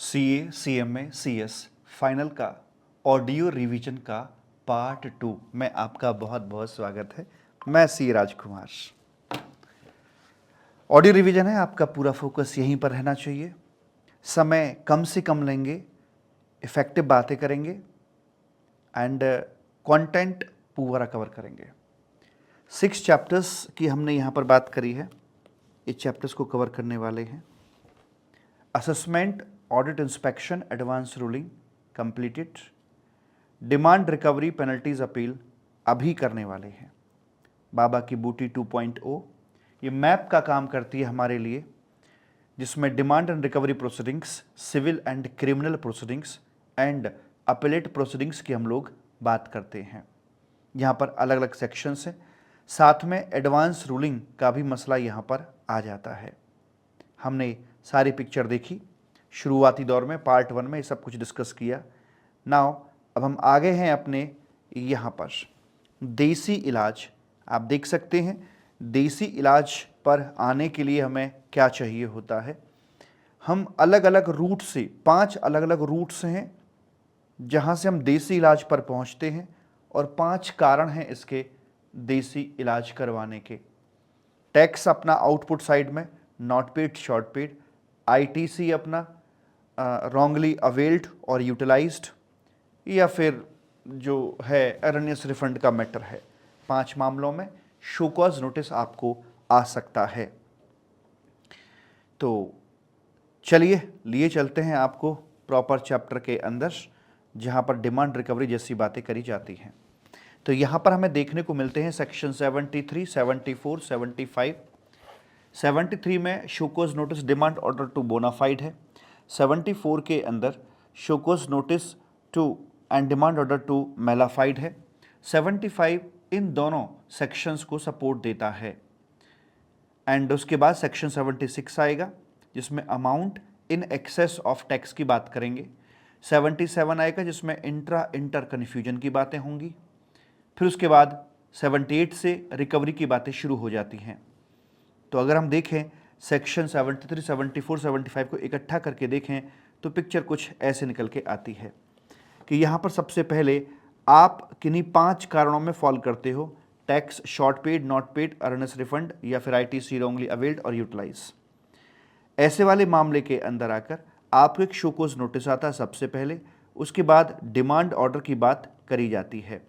CA, CMA, CS final का audio revision का part 2 में आपका बहुत बहुत स्वागत है। मैं सी राजकुमार। ऑडियो रिवीजन है, आपका पूरा फोकस यहीं पर रहना चाहिए। समय कम से कम लेंगे, इफेक्टिव बातें करेंगे एंड कंटेंट पूरा कवर करेंगे। 6 चैप्टर्स की हमने यहाँ पर बात करी है। इस चैप्टर्स को कवर करने वाले हैं। Assessment, audit, inspection, advance ruling completed. Demand recovery, penalties, appeal अभी करने वाले हैं। बाबा की बूटी 2.0 ये मैप का काम करती है हमारे लिए, जिसमें demand and recovery proceedings, civil and criminal proceedings and appellate proceedings की हम लोग बात करते हैं। यहाँ पर अलग अलग सेक्शंस हैं। साथ में एडवांस रूलिंग का भी मसला यहाँ पर आ जाता है। हमने सारी पिक्चर देखी शुरुआती दौर में, पार्ट 1 में ये सब कुछ डिस्कस किया। नाउ अब हम आगे हैं अपने यहाँ पर देसी इलाज। आप देख सकते हैं देसी इलाज पर आने के लिए हमें क्या चाहिए होता है। हम अलग अलग रूट से 5 अलग अलग रूट्स हैं जहाँ से हम देसी इलाज पर पहुँचते हैं, और 5 कारण हैं इसके देसी इलाज करवाने के। टैक्स अपना आउटपुट साइड में, not paid, short paid, ITC अपना रॉन्गली अवेल्ड और यूटिलाइज्ड, या फिर जो है एरनियस रिफंड का मैटर है। 5 मामलों में शो कॉज नोटिस आपको आ सकता है। तो चलिए लिए चलते हैं आपको प्रॉपर चैप्टर के अंदर, जहाँ पर डिमांड रिकवरी जैसी बातें करी जाती हैं। तो यहाँ पर हमें देखने को मिलते हैं सेक्शन 73, 74, 75। 73 में show cause notice demand order to bona fide है। 74 के अंदर show cause notice to and demand order to mala fide है। 75 इन दोनों सेक्शंस को सपोर्ट देता है। एंड उसके बाद सेक्शन 76 आएगा, जिसमें amount in excess of tax की बात करेंगे। 77 आएगा, जिसमें इंटर कन्फ्यूजन की बातें होंगी। फिर उसके बाद 78 से रिकवरी की बातें शुरू हो जाती हैं। तो अगर हम देखें सेक्शन 73, 74, 75 को इकट्ठा करके देखें तो पिक्चर कुछ ऐसे निकल के आती है कि यहाँ पर सबसे पहले आप किन्हीं 5 कारणों में फॉल करते हो: tax, short paid, not paid, erroneous refund, या फिर आईटीसी रॉन्गली अवेल्ड और यूटिलाइज। ऐसे वाले मामले के अंदर आकर आपको एक शोकोज नोटिस आता है सबसे पहले। उसके बाद डिमांड ऑर्डर की बात करी जाती है।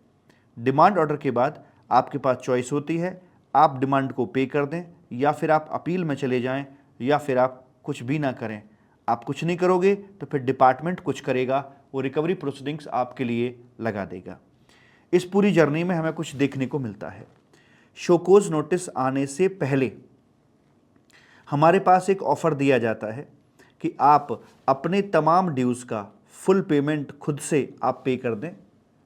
डिमांड ऑर्डर के बाद आपके पास चॉइस होती है, आप डिमांड को पे कर दें, या फिर आप अपील में चले जाएं, या फिर आप कुछ भी ना करें। आप कुछ नहीं करोगे तो फिर डिपार्टमेंट कुछ करेगा, वो रिकवरी प्रोसीडिंग्स आपके लिए लगा देगा। इस पूरी जर्नी में हमें कुछ देखने को मिलता है। शोकोज नोटिस आने से पहले हमारे पास एक ऑफर दिया जाता है कि आप अपने तमाम ड्यूज़ का फुल पेमेंट खुद से आप पे कर दें,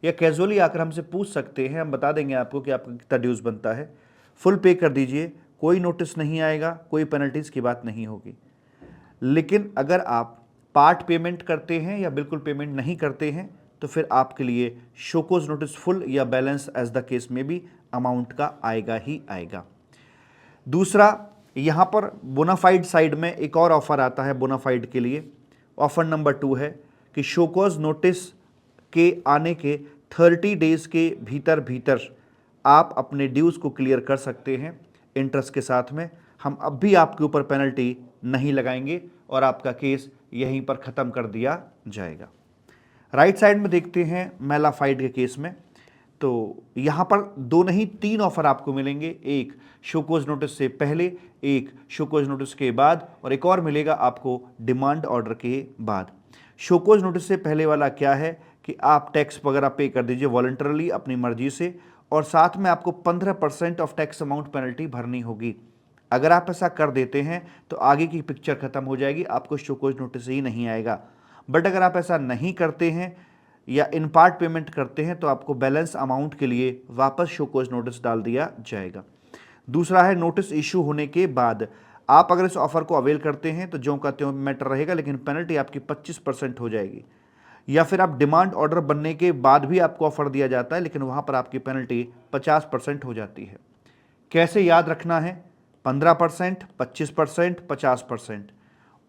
या कैजुअली आकर हमसे पूछ सकते हैं, हम बता देंगे आपको कि आपका कितना ड्यूज़ बनता है। फुल पे कर दीजिए, कोई नोटिस नहीं आएगा, कोई पेनल्टीज़ की बात नहीं होगी। लेकिन अगर आप पार्ट पेमेंट करते हैं या बिल्कुल पेमेंट नहीं करते हैं तो फिर आपके लिए शोकोज नोटिस फुल या बैलेंस एज द केस में भी अमाउंट का आएगा ही आएगा। दूसरा, यहाँ पर बोनाफाइड साइड में एक और ऑफर आता है बोनाफाइड के लिए। ऑफर नंबर 2 है कि शोकोज नोटिस के आने के 30 डेज़ के भीतर भीतर आप अपने ड्यूज़ को क्लियर कर सकते हैं इंटरेस्ट के साथ में। हम अब भी आपके ऊपर पेनल्टी नहीं लगाएंगे और आपका केस यहीं पर ख़त्म कर दिया जाएगा। राइट साइड में देखते हैं मेलाफाइड के केस में, तो यहाँ पर 2 नहीं 3 ऑफर आपको मिलेंगे। एक शोकोज नोटिस से पहले, एक शोकोज नोटिस के बाद, और एक और मिलेगा आपको डिमांड ऑर्डर के बाद। शोकोज नोटिस से पहले वाला क्या है कि आप टैक्स वगैरह पे कर दीजिए वॉलंटरली अपनी मर्जी से, और साथ में आपको 15% ऑफ टैक्स अमाउंट पेनल्टी भरनी होगी। अगर आप ऐसा कर देते हैं तो आगे की पिक्चर खत्म हो जाएगी, आपको शोकोज नोटिस ही नहीं आएगा। बट अगर आप ऐसा नहीं करते हैं या इन पार्ट पेमेंट करते हैं तो आपको बैलेंस अमाउंट के लिए वापस शोकोज नोटिस डाल दिया जाएगा। दूसरा है नोटिस इशू होने के बाद आप अगर इस ऑफर को अवेल करते हैं तो जो का त्यों मैटर रहेगा, लेकिन पेनल्टी आपकी 25% हो जाएगी। या फिर आप डिमांड ऑर्डर बनने के बाद भी आपको ऑफर दिया जाता है, लेकिन वहाँ पर आपकी पेनल्टी 50% हो जाती है। कैसे याद रखना है? 15%, 25%, 50%।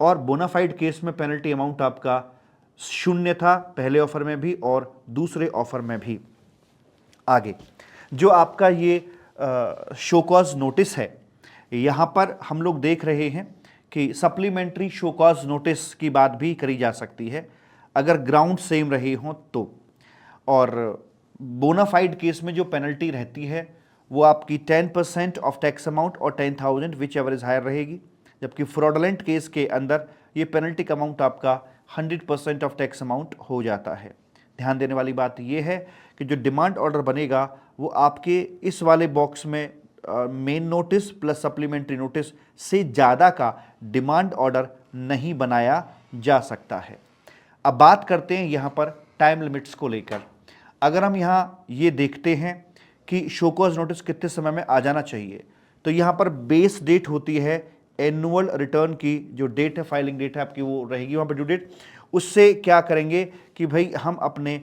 और बोनाफाइड केस में पेनल्टी अमाउंट आपका 0 था, पहले ऑफर में भी और दूसरे ऑफर में भी। आगे जो आपका ये शो कॉज नोटिस है, यहाँ पर हम लोग देख रहे हैं कि सप्लीमेंट्री शो कॉज नोटिस की बात भी करी जा सकती है अगर ग्राउंड सेम रहे हों तो। और बोनाफाइड केस में जो पेनल्टी रहती है वो आपकी 10% ऑफ टैक्स अमाउंट और 10,000 विच एवर इज हायर रहेगी, जबकि फ्रॉडलेंट केस के अंदर ये पेनल्टी का अमाउंट आपका 100% ऑफ टैक्स अमाउंट हो जाता है। ध्यान देने वाली बात यह है कि जो डिमांड ऑर्डर बनेगा वो आपके इस वाले बॉक्स में main notice plus supplementary notice से ज़्यादा का डिमांड ऑर्डर नहीं बनाया जा सकता है। अब बात करते हैं यहाँ पर टाइम लिमिट्स को लेकर। अगर हम यहाँ ये देखते हैं कि शो कॉज नोटिस कितने समय में आ जाना चाहिए, तो यहाँ पर बेस डेट होती है एनुअल रिटर्न की, जो डेट है फाइलिंग डेट है आपकी वो रहेगी वहाँ पर ड्यू डेट। उससे क्या करेंगे कि भाई हम अपने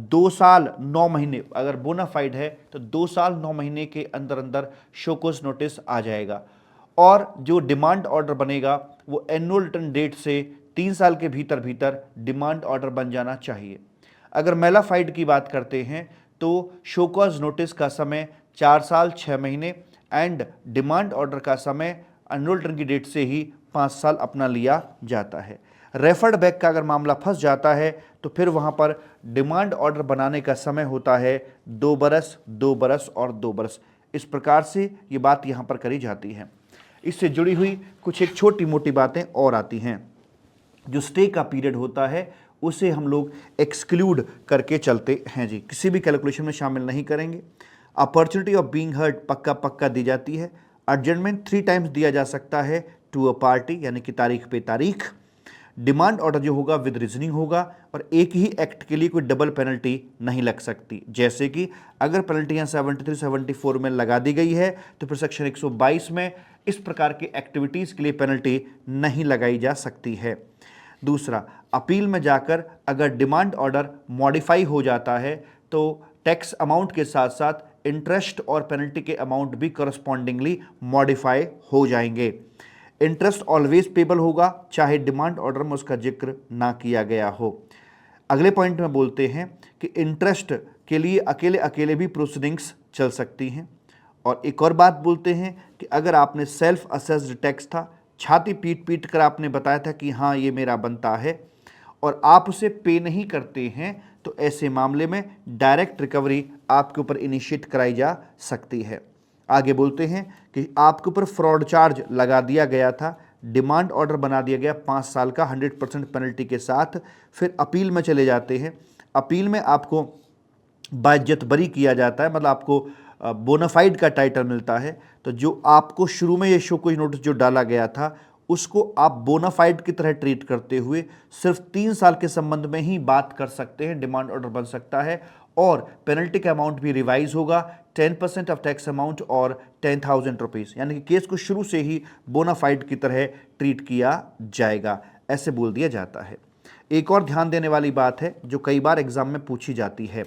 2 साल 9 महीने, अगर बोनाफाइड है तो 2 साल 9 महीने के अंदर अंदर शो कॉज नोटिस आ जाएगा। और जो डिमांड ऑर्डर बनेगा वो एनुअल रिटर्न डेट से 3 साल के भीतर भीतर डिमांड ऑर्डर बन जाना चाहिए। अगर मेलाफाइड की बात करते हैं तो शो कॉज नोटिस का समय 4 साल 6 महीने एंड डिमांड ऑर्डर का समय एनुअल रिटर्न की डेट से ही 5 साल अपना लिया जाता है। रेफर्ड बैक का अगर मामला फंस जाता है तो फिर वहाँ पर डिमांड ऑर्डर बनाने का समय होता है 2 बरस, 2 बरस और 2 बरस। इस प्रकार से ये बात यहाँ पर करी जाती है। इससे जुड़ी हुई कुछ एक छोटी मोटी बातें और आती हैं। जो स्टे का पीरियड होता है उसे हम लोग एक्सक्लूड करके चलते हैं जी, किसी भी कैलकुलेशन में शामिल नहीं करेंगे। अपॉर्चुनिटी ऑफ बीइंग हर्ड पक्का पक्का दी जाती है। एडजमेंट 3 टाइम्स दिया जा सकता है टू अ पार्टी, यानी कि तारीख पे तारीख। डिमांड ऑर्डर जो होगा विद रीजनिंग होगा और एक ही एक्ट के लिए कोई डबल पेनल्टी नहीं लग सकती। जैसे कि अगर पेनल्टियाँ 73, 74 में लगा दी गई है तो फिर सेक्शन 122 में इस प्रकार की एक्टिविटीज़ के लिए पेनल्टी नहीं लगाई जा सकती है। दूसरा, अपील में जाकर अगर डिमांड ऑर्डर मॉडिफाई हो जाता है तो टैक्स अमाउंट के साथ साथ इंटरेस्ट और पेनल्टी के अमाउंट भी करस्पॉन्डिंगली मॉडिफाई हो जाएंगे। इंटरेस्ट ऑलवेज पेबल होगा चाहे डिमांड ऑर्डर में उसका जिक्र ना किया गया हो। अगले पॉइंट में बोलते हैं कि इंटरेस्ट के लिए अकेले अकेले भी प्रोसीडिंग्स चल सकती हैं। और एक और बात बोलते हैं कि अगर आपने सेल्फ असेस्ड टैक्स था, छाती पीट पीट कर आपने बताया था कि हाँ ये मेरा बनता है और आप उसे पे नहीं करते हैं, तो ऐसे मामले में डायरेक्ट रिकवरी आपके ऊपर इनिशिएट कराई जा सकती है। आगे बोलते हैं कि आपके ऊपर फ्रॉड चार्ज लगा दिया गया था, डिमांड ऑर्डर बना दिया गया 5 साल का 100% पेनल्टी के साथ, फिर अपील में चले जाते हैं। अपील में आपको बाइज्जत बरी किया जाता है, मतलब आपको बोनाफाइड का टाइटल मिलता है। तो जो आपको शुरू में ये शो कॉज नोटिस जो डाला गया था उसको आप बोनाफाइड की तरह ट्रीट करते हुए सिर्फ 3 साल के संबंध में ही बात कर सकते हैं, डिमांड ऑर्डर बन सकता है और पेनल्टी का अमाउंट भी रिवाइज होगा 10% ऑफ टैक्स अमाउंट और 10,000 रुपीज़, यानी कि केस को शुरू से ही बोनाफाइड की तरह ट्रीट किया जाएगा, ऐसे बोल दिया जाता है। एक और ध्यान देने वाली बात है जो कई बार एग्जाम में पूछी जाती है,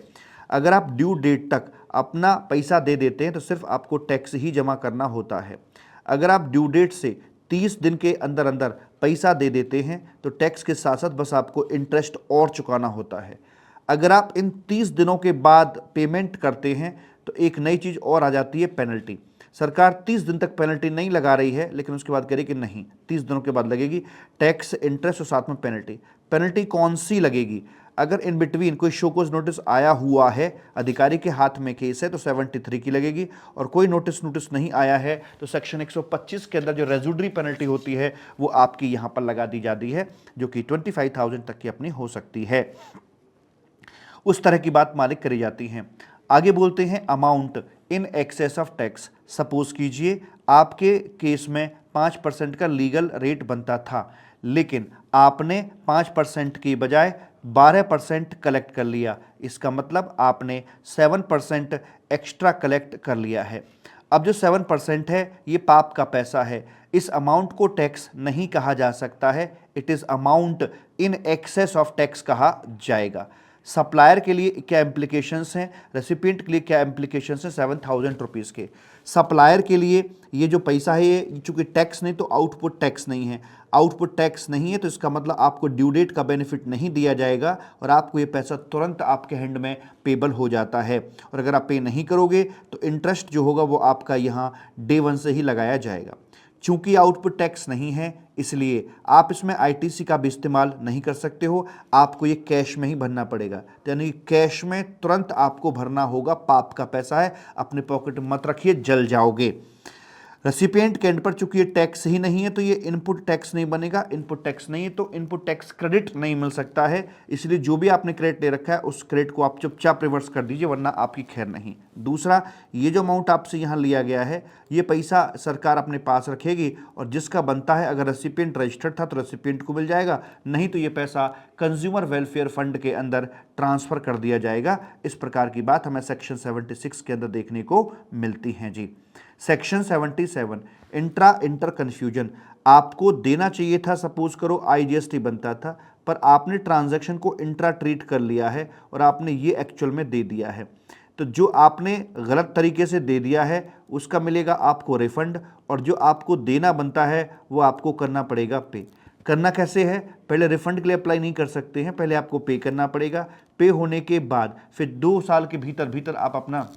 अगर आप ड्यू डेट तक अपना पैसा दे देते हैं तो सिर्फ आपको टैक्स ही जमा करना होता है। अगर आप ड्यू डेट से 30 दिन के अंदर अंदर पैसा दे देते हैं तो टैक्स के साथ साथ बस आपको इंटरेस्ट और चुकाना होता है। अगर आप इन 30 दिनों के बाद पेमेंट करते हैं तो एक नई चीज़ और आ जाती है, पेनल्टी। सरकार 30 दिन तक पेनल्टी नहीं लगा रही है, लेकिन उसके बाद कह रही कि नहीं 30 दिनों के बाद लगेगी टैक्स, इंटरेस्ट और साथ में पेनल्टी। पेनल्टी कौन सी लगेगी? अगर इन बिटवीन कोई शो कॉज नोटिस आया हुआ है, अधिकारी के हाथ में केस है, तो 73 की लगेगी, और कोई नोटिस नहीं आया है तो सेक्शन 125 के अंदर जो रेजुडरी पेनल्टी होती है वो आपकी यहाँ पर लगा दी जाती है, जो कि 25,000 तक की अपनी हो सकती है। उस तरह की बात मालिक करी जाती हैं। आगे बोलते हैं amount in excess of tax. Suppose कीजिए आपके केस में 5% का लीगल रेट बनता था, लेकिन आपने 5% की बजाय 12% कलेक्ट कर लिया। इसका मतलब आपने 7% एक्स्ट्रा कलेक्ट कर लिया है। अब जो 7% है ये पाप का पैसा है, इस अमाउंट को टैक्स नहीं कहा जा सकता है, it is amount in excess of tax कहा जाएगा। सप्लायर के लिए क्या इम्प्लीकेशंस हैं, रेसिपिएंट के लिए क्या इम्प्लीकेशंस हैं 7,000 रुपीज़ के। सप्लायर के लिए ये जो पैसा है ये चूँकि टैक्स नहीं तो आउटपुट टैक्स नहीं है, आउटपुट टैक्स नहीं है तो इसका मतलब आपको ड्यू डेट का बेनिफिट नहीं दिया जाएगा और आपको ये पैसा तुरंत आपके हैंड में पेबल हो जाता है। और अगर आप पे नहीं करोगे तो इंटरेस्ट जो होगा वो आपका यहाँ डे 1 से ही लगाया जाएगा। चूंकि आउटपुट टैक्स नहीं है इसलिए आप इसमें आईटीसी का भी इस्तेमाल नहीं कर सकते हो, आपको ये कैश में ही भरना पड़ेगा। यानी कैश में तुरंत आपको भरना होगा, पाप का पैसा है, अपने पॉकेट में मत रखिए, जल जाओगे। रेसिपिएंट के एंड पर चूंकि ये टैक्स ही नहीं है तो ये इनपुट टैक्स नहीं बनेगा, इनपुट टैक्स नहीं है तो इनपुट टैक्स क्रेडिट नहीं मिल सकता है, इसलिए जो भी आपने क्रेडिट ले रखा है उस क्रेडिट को आप चुपचाप रिवर्स कर दीजिए वरना आपकी खैर नहीं। दूसरा, ये जो अमाउंट आपसे यहाँ लिया गया है ये पैसा सरकार अपने पास रखेगी और जिसका बनता है, अगर रेसिपिएंट रजिस्टर्ड था तो रेसिपिएंट को मिल जाएगा, नहीं तो ये पैसा कंज्यूमर वेलफेयर फंड के अंदर ट्रांसफ़र कर दिया जाएगा। इस प्रकार की बात हमें सेक्शन 76 के अंदर देखने को मिलती हैं जी। सेक्शन 77 इंटर कन्फ्यूजन, आपको देना चाहिए था, सपोज करो आईजीएसटी बनता था पर आपने ट्रांजैक्शन को इंट्रा ट्रीट कर लिया है और आपने ये एक्चुअल में दे दिया है, तो जो आपने गलत तरीके से दे दिया है उसका मिलेगा आपको रिफंड और जो आपको देना बनता है वो आपको करना पड़ेगा पे। करना कैसे है, पहले रिफंड के लिए अप्लाई नहीं कर सकते हैं, पहले आपको पे करना पड़ेगा। पे होने के बाद फिर 2 साल के भीतर भीतर आप अपना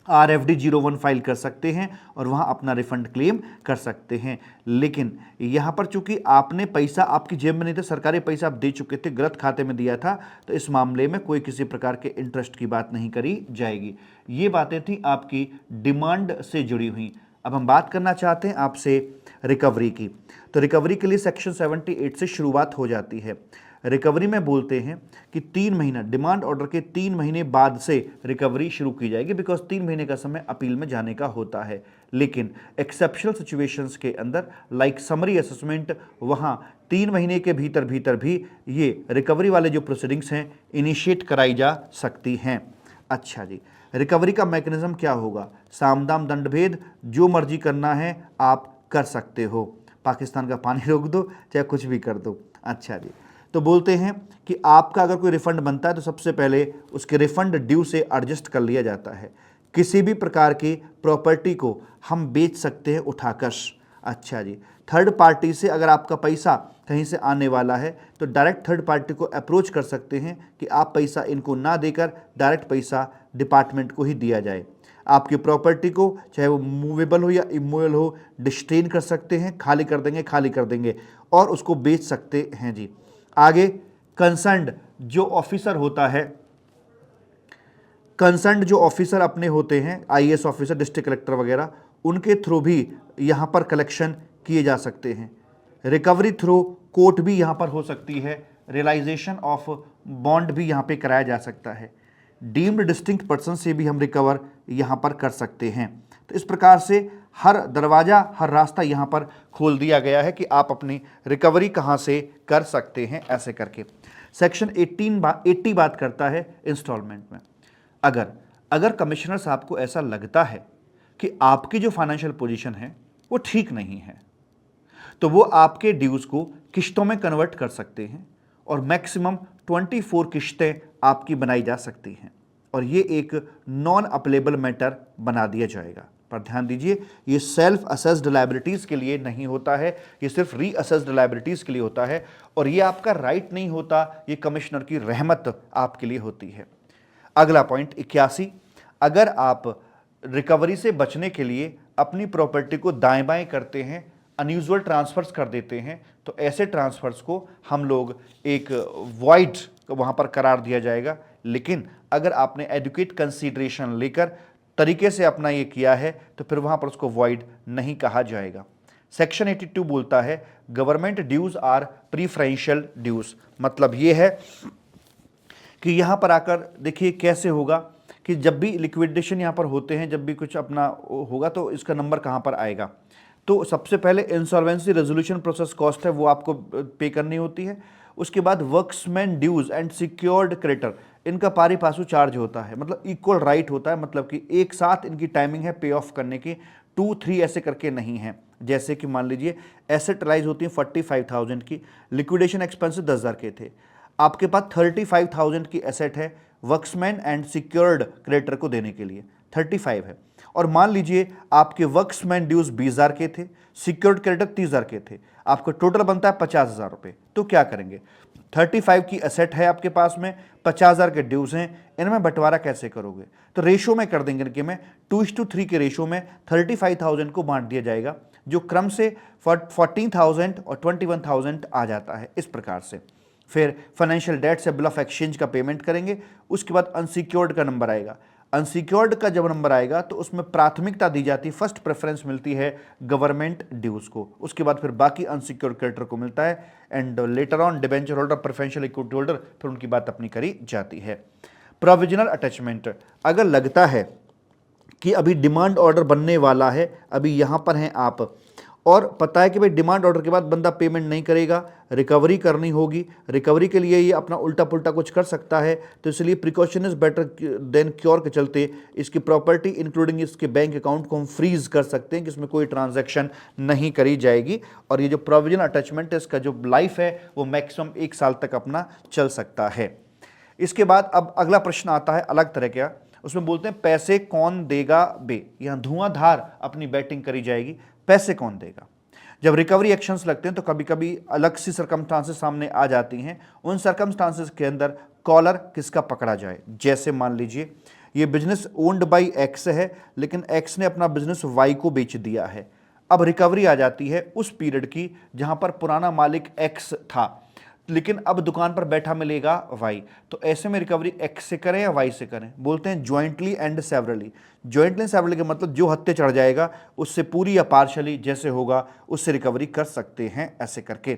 RFD 01 फाइल कर सकते हैं और वहां अपना रिफंड क्लेम कर सकते हैं। लेकिन यहां पर चूंकि आपने पैसा आपकी जेब में नहीं था, सरकारी पैसा आप दे चुके थे, गलत खाते में दिया था, तो इस मामले में कोई किसी प्रकार के इंटरेस्ट की बात नहीं करी जाएगी। ये बातें थी आपकी डिमांड से जुड़ी हुई। अब हम बात करना चाहते हैं आपसे रिकवरी की। तो रिकवरी के लिए सेक्शन 78 से शुरुआत हो जाती है। रिकवरी में बोलते हैं कि 3 महीना, डिमांड ऑर्डर के 3 महीने बाद से रिकवरी शुरू की जाएगी, बिकॉज 3 महीने का समय अपील में जाने का होता है। लेकिन एक्सेप्शनल सिचुएशंस के अंदर लाइक समरी असेसमेंट, वहाँ 3 महीने के भीतर भीतर भी ये रिकवरी वाले जो प्रोसीडिंग्स हैं इनिशिएट कराई जा सकती हैं। अच्छा जी, रिकवरी का मैकेनिज्म क्या होगा, साम दाम दंड भेद, जो मर्जी करना है आप कर सकते हो, पाकिस्तान का पानी रोक दो चाहे कुछ भी कर दो। अच्छा जी, तो बोलते हैं कि आपका अगर कोई रिफंड बनता है तो सबसे पहले उसके रिफंड ड्यू से एडजस्ट कर लिया जाता है। किसी भी प्रकार की प्रॉपर्टी को हम बेच सकते हैं उठाकर। अच्छा जी, थर्ड पार्टी से अगर आपका पैसा कहीं से आने वाला है तो डायरेक्ट थर्ड पार्टी को अप्रोच कर सकते हैं कि आप पैसा इनको ना देकर डायरेक्ट पैसा डिपार्टमेंट को ही दिया जाए। आपकी प्रॉपर्टी को चाहे वो मूवेबल हो या इमूवेबल हो डिस्ट्रेन कर सकते हैं, खाली कर देंगे और उसको बेच सकते हैं जी। आगे कंसर्न्ड जो ऑफिसर होता है, कंसर्न्ड जो ऑफिसर अपने होते हैं, आईएएस ऑफिसर, डिस्ट्रिक्ट कलेक्टर वगैरह, उनके थ्रू भी यहाँ पर कलेक्शन किए जा सकते हैं। रिकवरी थ्रू कोर्ट भी यहाँ पर हो सकती है, रियलाइजेशन ऑफ बॉन्ड भी यहाँ पे कराया जा सकता है, डीम्ड डिस्टिंक्ट पर्सन से भी हम रिकवर यहाँ पर कर सकते हैं। तो इस प्रकार से हर दरवाज़ा, हर रास्ता यहाँ पर खोल दिया गया है कि आप अपनी रिकवरी कहाँ से कर सकते हैं, ऐसे करके। सेक्शन 80 बात करता है इंस्टॉलमेंट में। अगर कमिश्नर साहब को ऐसा लगता है कि आपकी जो फाइनेंशियल पोजीशन है वो ठीक नहीं है तो वो आपके ड्यूज़ को किश्तों में कन्वर्ट कर सकते हैं और मैक्सिमम 24 किश्तें आपकी बनाई जा सकती हैं और ये एक नॉन अपलेबल मैटर बना दिया जाएगा। पर ध्यान दीजिए, ये सेल्फ असेस्ड लायबिलिटीज़ के लिए नहीं होता है, ये सिर्फ री असेस्ड लायबिलिटीज़ के लिए होता है और ये आपका राइट नहीं होता, ये कमिश्नर की रहमत आपके लिए होती है। अगला पॉइंट 81, अगर आप रिकवरी से बचने के लिए अपनी प्रॉपर्टी को दाएं बाएं करते हैं, अनयूजुअल ट्रांसफर्स कर देते हैं, तो ऐसे ट्रांसफर्स को हम लोग एक वॉइड वहाँ पर करार दिया जाएगा। लेकिन अगर आपने एडुकेट कंसीडरेशन लेकर तरीके से अपना ये किया है तो फिर वहाँ पर उसको वॉइड नहीं कहा जाएगा। सेक्शन 82 बोलता है गवर्नमेंट ड्यूज आर प्रीफरेंशियल ड्यूज। मतलब ये है कि यहाँ पर आकर देखिए कैसे होगा कि जब भी लिक्विडेशन यहाँ पर होते हैं, जब भी कुछ अपना होगा तो इसका नंबर कहाँ पर आएगा। तो सबसे पहले इंसॉल्वेंसी रेजोल्यूशन प्रोसेस कॉस्ट है वो आपको पे करनी होती है। उसके बाद workmen dues and secured creditor, इनका पारी पासू चार्ज होता है, मतलब इक्वल राइट होता है, मतलब कि एक साथ इनकी टाइमिंग है पे ऑफ करने की, 2-3 ऐसे करके नहीं है। जैसे कि मान लीजिए एसेट राइज होती है 45,000 की, लिक्विडेशन एक्सपेंसेस 10,000 के थे, आपके पास 35,000 की एसेट है वर्क्समैन एंड सिक्योर्ड क्रेडिटर को देने के लिए, 35 है। और मान लीजिए आपके वर्क्समैन ड्यूज 20,000 के थे, सिक्योर्ड क्रेडिटर 30,000 के थे, आपको टोटल बनता है 50,000 रुपये। तो क्या करेंगे, 35 की एसेट है आपके पास में, 50,000 के ड्यूज हैं, इनमें बंटवारा कैसे करोगे? तो रेशो में कर देंगे कि मैं 2:3 के रेशो में 35,000 को बांट दिया जाएगा, जो क्रम से 14,000 और 21,000 आ जाता है इस प्रकार से। फिर फाइनेंशियल डेट से बिल ऑफ एक्सचेंज का पेमेंट करेंगे, उसके बाद अनसिक्योर्ड का नंबर आएगा। अनसिक्योर्ड का जब नंबर आएगा तो उसमें प्राथमिकता दी जाती है, फर्स्ट प्रेफरेंस मिलती है गवर्नमेंट ड्यूज को, उसके बाद फिर बाकी अनसिक्योर्ड क्रेडिटर को मिलता है, and later on debenture holder, preferential equity holder, फिर उनकी बात अपनी करी जाती है। प्रोविजनल अटैचमेंट, अगर लगता है कि अभी डिमांड ऑर्डर बनने वाला है, अभी यहां पर हैं आप, और पता है कि भाई डिमांड ऑर्डर के बाद बंदा पेमेंट नहीं करेगा, रिकवरी करनी होगी, रिकवरी के लिए ये अपना उल्टा पुल्टा कुछ कर सकता है, तो इसलिए precaution is better than cure के चलते इसकी प्रॉपर्टी इंक्लूडिंग इसके बैंक अकाउंट को हम फ्रीज कर सकते हैं कि इसमें कोई ट्रांजैक्शन नहीं करी जाएगी। और ये जो प्रोविजनल अटैचमेंट है इसका जो लाइफ है वो मैक्सिमम 1 साल तक अपना चल सकता है। इसके बाद अब अगला प्रश्न आता है अलग तरह का, उसमें बोलते हैं पैसे कौन देगा बे, यहाँ धुआंधार अपनी बैटिंग करी जाएगी, पैसे कौन देगा। जब रिकवरी एक्शंस लगते हैं तो कभी कभी अलग सी सर्कमस्टांसेस सामने आ जाती हैं, उन सर्कमस्टांसेस के अंदर कॉलर किसका पकड़ा जाए। जैसे मान लीजिए ये बिजनेस ओन्ड बाई एक्स है, लेकिन एक्स ने अपना बिजनेस वाई को बेच दिया है, अब रिकवरी आ जाती है उस पीरियड की जहां पर पुराना मालिक एक्स था, लेकिन अब दुकान पर बैठा मिलेगा वाई, तो ऐसे में रिकवरी एक्स से करें या वाई से करें। बोलते हैं jointly and severally. Jointly severally का मतलब जो हत्थे चढ़ जाएगा उससे पूरी या पार्शली जैसे होगा उससे रिकवरी कर सकते हैं, ऐसे करके।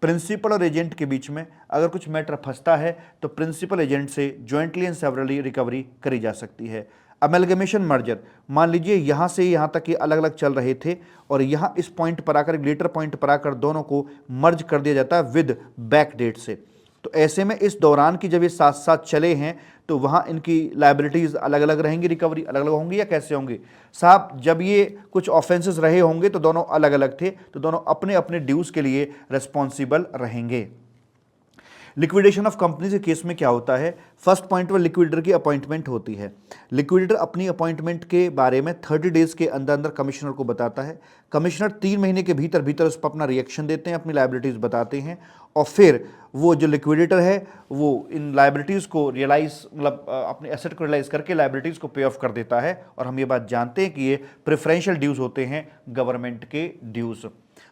प्रिंसिपल और एजेंट के बीच में अगर कुछ मैटर फंसता है तो प्रिंसिपल एजेंट से ज्वाइंटली एंड सेवरली रिकवरी करी जा सकती है। अमेलगमेशन मर्जर, मान लीजिए यहाँ से यहाँ तक ये अलग अलग चल रहे थे और यहाँ इस पॉइंट पर आकर, लेटर पॉइंट पर आकर दोनों को मर्ज कर दिया जाता है विद बैक डेट से। तो ऐसे में इस दौरान की जब ये साथ साथ चले हैं तो वहाँ इनकी लायबिलिटीज़ अलग अलग रहेंगी, रिकवरी अलग अलग होंगी या कैसे होंगी साहब? जब ये कुछ ऑफेंसेस रहे होंगे तो दोनों अलग अलग थे, तो दोनों अपने अपने ड्यूज़ के लिए रिस्पॉन्सिबल रहेंगे। लिक्विडेशन ऑफ कंपनी के केस में क्या होता है, फर्स्ट पॉइंट पर लिक्विडेटर की अपॉइंटमेंट होती है। लिक्विडेटर अपनी अपॉइंटमेंट के बारे में 30 डेज के अंदर अंदर कमिश्नर को बताता है। कमिश्नर 3 महीने के भीतर भीतर उस पर अपना रिएक्शन देते हैं, अपनी लायबिलिटीज़ बताते हैं, और फिर वो जो लिक्विडेटर है वो इन लायबिलिटीज़ को रियलाइज, मतलब अपने एसेट को रियलाइज करके लायबिलिटीज़ को पे ऑफ कर देता है। और हम ये बात जानते हैं कि ये प्रेफरेंशियल ड्यूज़ होते हैं, गवर्नमेंट के ड्यूज़।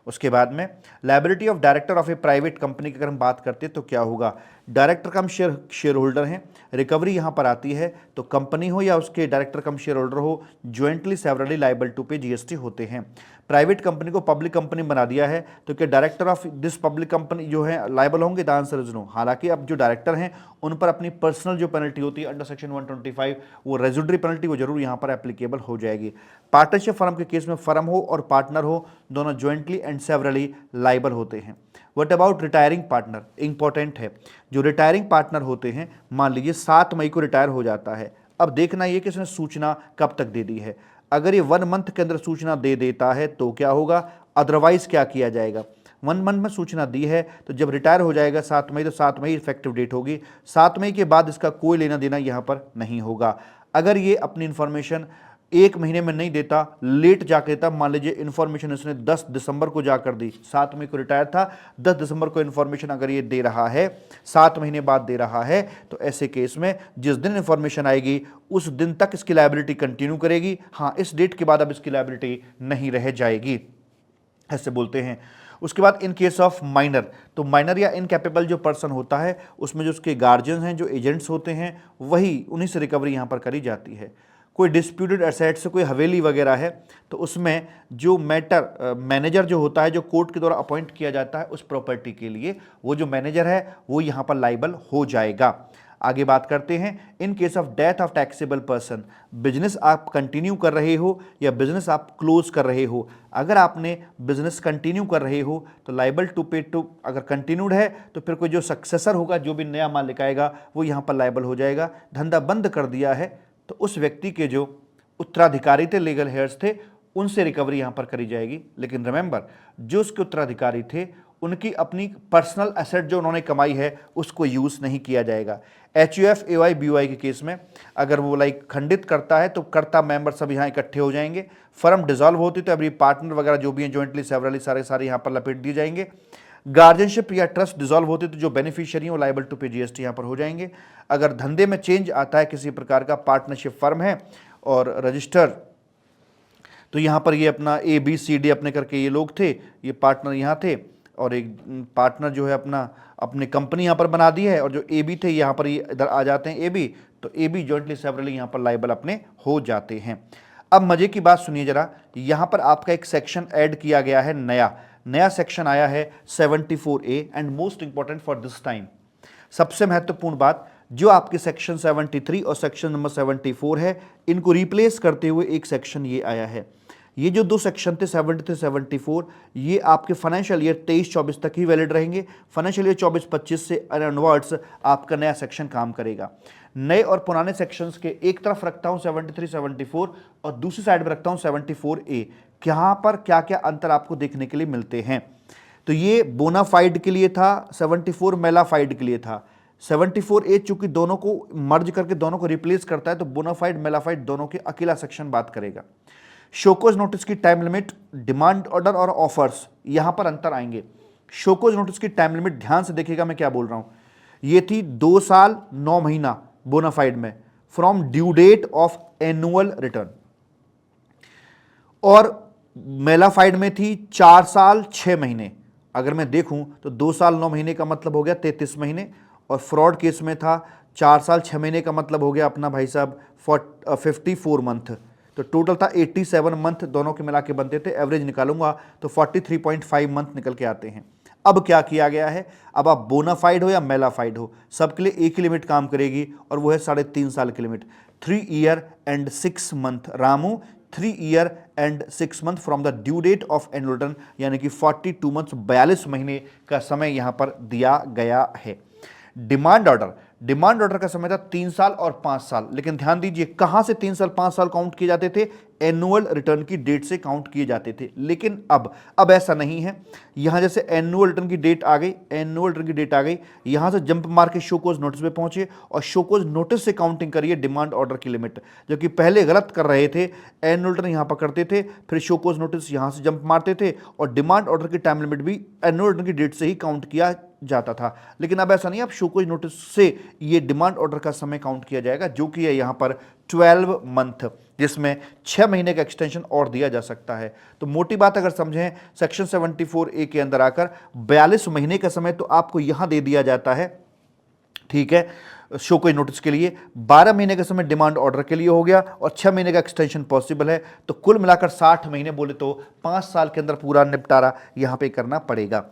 उसके बाद में liability of director of A private company की अगर हम बात करते हैं तो क्या होगा, डायरेक्टर कम शेयर होल्डर हैं, रिकवरी यहाँ पर आती है तो कंपनी हो या उसके डायरेक्टर कम शेयर होल्डर हो, ज्वाइंटली सेवरली लायबल टू पे जीएसटी होते हैं। प्राइवेट कंपनी को पब्लिक कंपनी बना दिया है तो क्या director of this public company जो है लायबल होंगे? The answer is no. हालांकि अब जो डायरेक्टर हैं उन पर अपनी पर्सनल जो पेनल्टी होती है अंडर सेक्शन 125, वो रेजिडरी पेनल्टी वो जरूर यहाँ पर एप्लीकेबल हो जाएगी। पार्टनरशिप फर्म के केस में फर्म हो और पार्टनर हो दोनों ज्वाइंटली एंड सेवरली लायबल होते हैं। What about retiring partner, important है। जो रिटायरिंग पार्टनर होते हैं, मान लीजिए 7 मई को रिटायर हो जाता है, अब देखना ये कि इसने सूचना कब तक दे दी है। अगर ये 1 मंथ के अंदर सूचना दे देता है तो क्या होगा, अदरवाइज क्या किया जाएगा। 1 मंथ में सूचना दी है तो जब रिटायर हो जाएगा 7 मई, तो 7 मई इफेक्टिव डेट होगी। 7 मई के बाद इसका कोई लेना देना यहाँ पर नहीं होगा। अगर ये अपनी इन्फॉर्मेशन 1 महीने में नहीं देता, लेट जाकर देता, मान लीजिए इन्फॉर्मेशन इसने 10 दिसंबर को जाकर दी, 7 मई को रिटायर था, 10 दिसंबर को इन्फॉर्मेशन अगर ये दे रहा है, 7 महीने बाद दे रहा है, तो ऐसे केस में जिस दिन इन्फॉर्मेशन आएगी उस दिन तक इसकी लायबिलिटी कंटिन्यू करेगी। हाँ, इस डेट के बाद अब इसकी लायबिलिटी नहीं रह जाएगी, ऐसे बोलते हैं। उसके बाद इन केस ऑफ माइनर, तो माइनर या इनकैपेबल जो पर्सन होता है उसमें जो उसके गार्जियंस हैं, जो एजेंट्स होते हैं, वही उन्हीं से रिकवरी यहाँ पर करी जाती है। कोई डिस्प्यूटेड एसेट से कोई हवेली वगैरह है तो उसमें जो मैटर मैनेजर जो होता है, जो कोर्ट के द्वारा अपॉइंट किया जाता है उस प्रॉपर्टी के लिए, वो जो मैनेजर है वो यहाँ पर लाइबल हो जाएगा। आगे बात करते हैं, in case of death of taxable person, business आप कंटिन्यू कर रहे हो या बिजनेस आप क्लोज कर रहे हो। अगर आपने बिजनेस कंटिन्यू कर रहे हो तो लाइबल टू पे टू, अगर कंटिन्यूड है तो फिर कोई जो सक्सेसर होगा, जो भी नया मालिक आएगा वो यहाँ पर लाइबल हो जाएगा। धंधा बंद कर दिया है तो उस व्यक्ति के जो उत्तराधिकारी थे, लीगल हेयर्स थे, उनसे रिकवरी यहाँ पर करी जाएगी। लेकिन रिमेंबर, जो उसके उत्तराधिकारी थे उनकी अपनी पर्सनल एसेट जो उन्होंने कमाई है उसको यूज़ नहीं किया जाएगा। HUF AY BOI के केस में अगर वो खंडित करता है तो कर्ता मेंबर सब यहाँ इकट्ठे हो जाएंगे। फर्म डिसॉल्व होती तो अभी पार्टनर वगैरह जो भी हैं जॉइंटली सेवरली सारे यहाँ पर लपेट दिए जाएंगे। गार्जियनशिप या ट्रस्ट डिसॉल्व होती तो जो बेनिफिशियरी वो लाइबल टू पे GST यहाँ पर हो जाएंगे। अगर धंधे में चेंज आता है, किसी प्रकार का पार्टनरशिप फर्म है और रजिस्टर, तो यहाँ पर ये अपना ABCD अपने करके ये लोग थे, ये पार्टनर यहाँ थे और एक पार्टनर जो है अपनी कंपनी यहाँ पर बना दी है और जो AB थे यहाँ पर ये इधर आ जाते हैं AB, तो AB जॉइंटली सेवरली यहाँ पर लाइबल अपने हो जाते हैं। अब मजे की बात सुनिए जरा, यहाँ पर आपका एक सेक्शन ऐड किया गया है, नया सेक्शन आया है 74A and most important for this time, सबसे महत्वपूर्ण बात, जो आपके सेक्शन 73 और सेक्शन नंबर 74 है इनको रिप्लेस करते हुए एक सेक्शन ये आया है। ये जो दो सेक्शन थे 73 74 ये आपके फाइनेंशियल ईयर 23-24 तक ही वैलिड रहेंगे। फाइनेंशियल ईयर 24-25 से अनवर्ड्स आपका नया सेक्शन काम करेगा। नए और पुराने सेक्शंस के एक तरफ रखता हूं 73 74 और दूसरी साइड में रखता हूं 74A। यहाँ पर क्या क्या अंतर आपको देखने के लिए मिलते हैं, तो ये बोनाफाइड के लिए था, 74 मेलाफाइड के लिए था। 74A चूंकि दोनों को मर्ज करके दोनों को रिप्लेस करता है तो बोनाफाइड मेलाफाइड दोनों के अकेला सेक्शन बात करेगा। शोकोज नोटिस की टाइम लिमिट, डिमांड ऑर्डर और ऑफर्स, यहां पर अंतर आएंगे। शोकोज नोटिस की टाइम लिमिट ध्यान से देखिएगा मैं क्या बोल रहा हूं, ये थी 2 साल 9 महीना बोनाफाइड में from due date of annual return, और मेलाफाइड में थी 4 साल 6 महीने। अगर मैं देखूं तो 2 साल 9 महीने का मतलब हो गया 33 महीने, और फ्रॉड केस में था 4 साल 6 महीने का मतलब हो गया अपना भाई साहब 54 मंथ, तो टोटल था 87 मंथ दोनों के मिला के बनते थे। एवरेज निकालूंगा तो 43.5 मंथ निकल के आते हैं। अब क्या किया गया है, अब आप बोनाफाइड हो या मेलाफाइड हो सबके लिए एक ही लिमिट काम करेगी और वो है 3.5 साल की लिमिट, 3 ईयर एंड 6 मंथ। रामू 3 year and 6 month from the due date of annual return, यानी कि 42 मंथ 42 महीने का समय यहां पर दिया गया है। डिमांड ऑर्डर का समय था 3 साल और 5 साल, लेकिन ध्यान दीजिए कहां से 3 साल 5 साल काउंट किए जाते थे, एनुअल रिटर्न की डेट से काउंट किए जाते थे। लेकिन अब ऐसा नहीं है, यहां जैसे एनुअल रिटर्न की डेट आ गई, यहां से जंप मार के शोकोज नोटिस पे पहुंचे और शोकोज नोटिस से काउंटिंग करिए डिमांड ऑर्डर की लिमिट, जो कि पहले गलत कर रहे थे। एनुअल रिटर्न यहां पर करते थे, फिर शोकोज नोटिस यहां से जंप मारते थे और डिमांड ऑर्डर की टाइम लिमिट भी एनुअल रिटर्न की डेट से ही काउंट किया जाता था। लेकिन अब ऐसा नहीं, अब शोकोज नोटिस से ये डिमांड ऑर्डर का समय काउंट किया जाएगा, जो कि है यहां पर 12 मंथ, जिसमें 6 महीने का एक्सटेंशन और दिया जा सकता है। तो मोटी बात अगर समझें, सेक्शन 74A के अंदर आकर 42 महीने का समय तो आपको यहां दे दिया जाता है, ठीक है, शोकोज नोटिस के लिए। 12 महीने का समय डिमांड ऑर्डर के लिए हो गया और 6 महीने का एक्सटेंशन पॉसिबल है। तो कुल मिलाकर 60 महीने बोले तो 5 साल के अंदर पूरा निपटारा यहां पे करना पड़ेगा।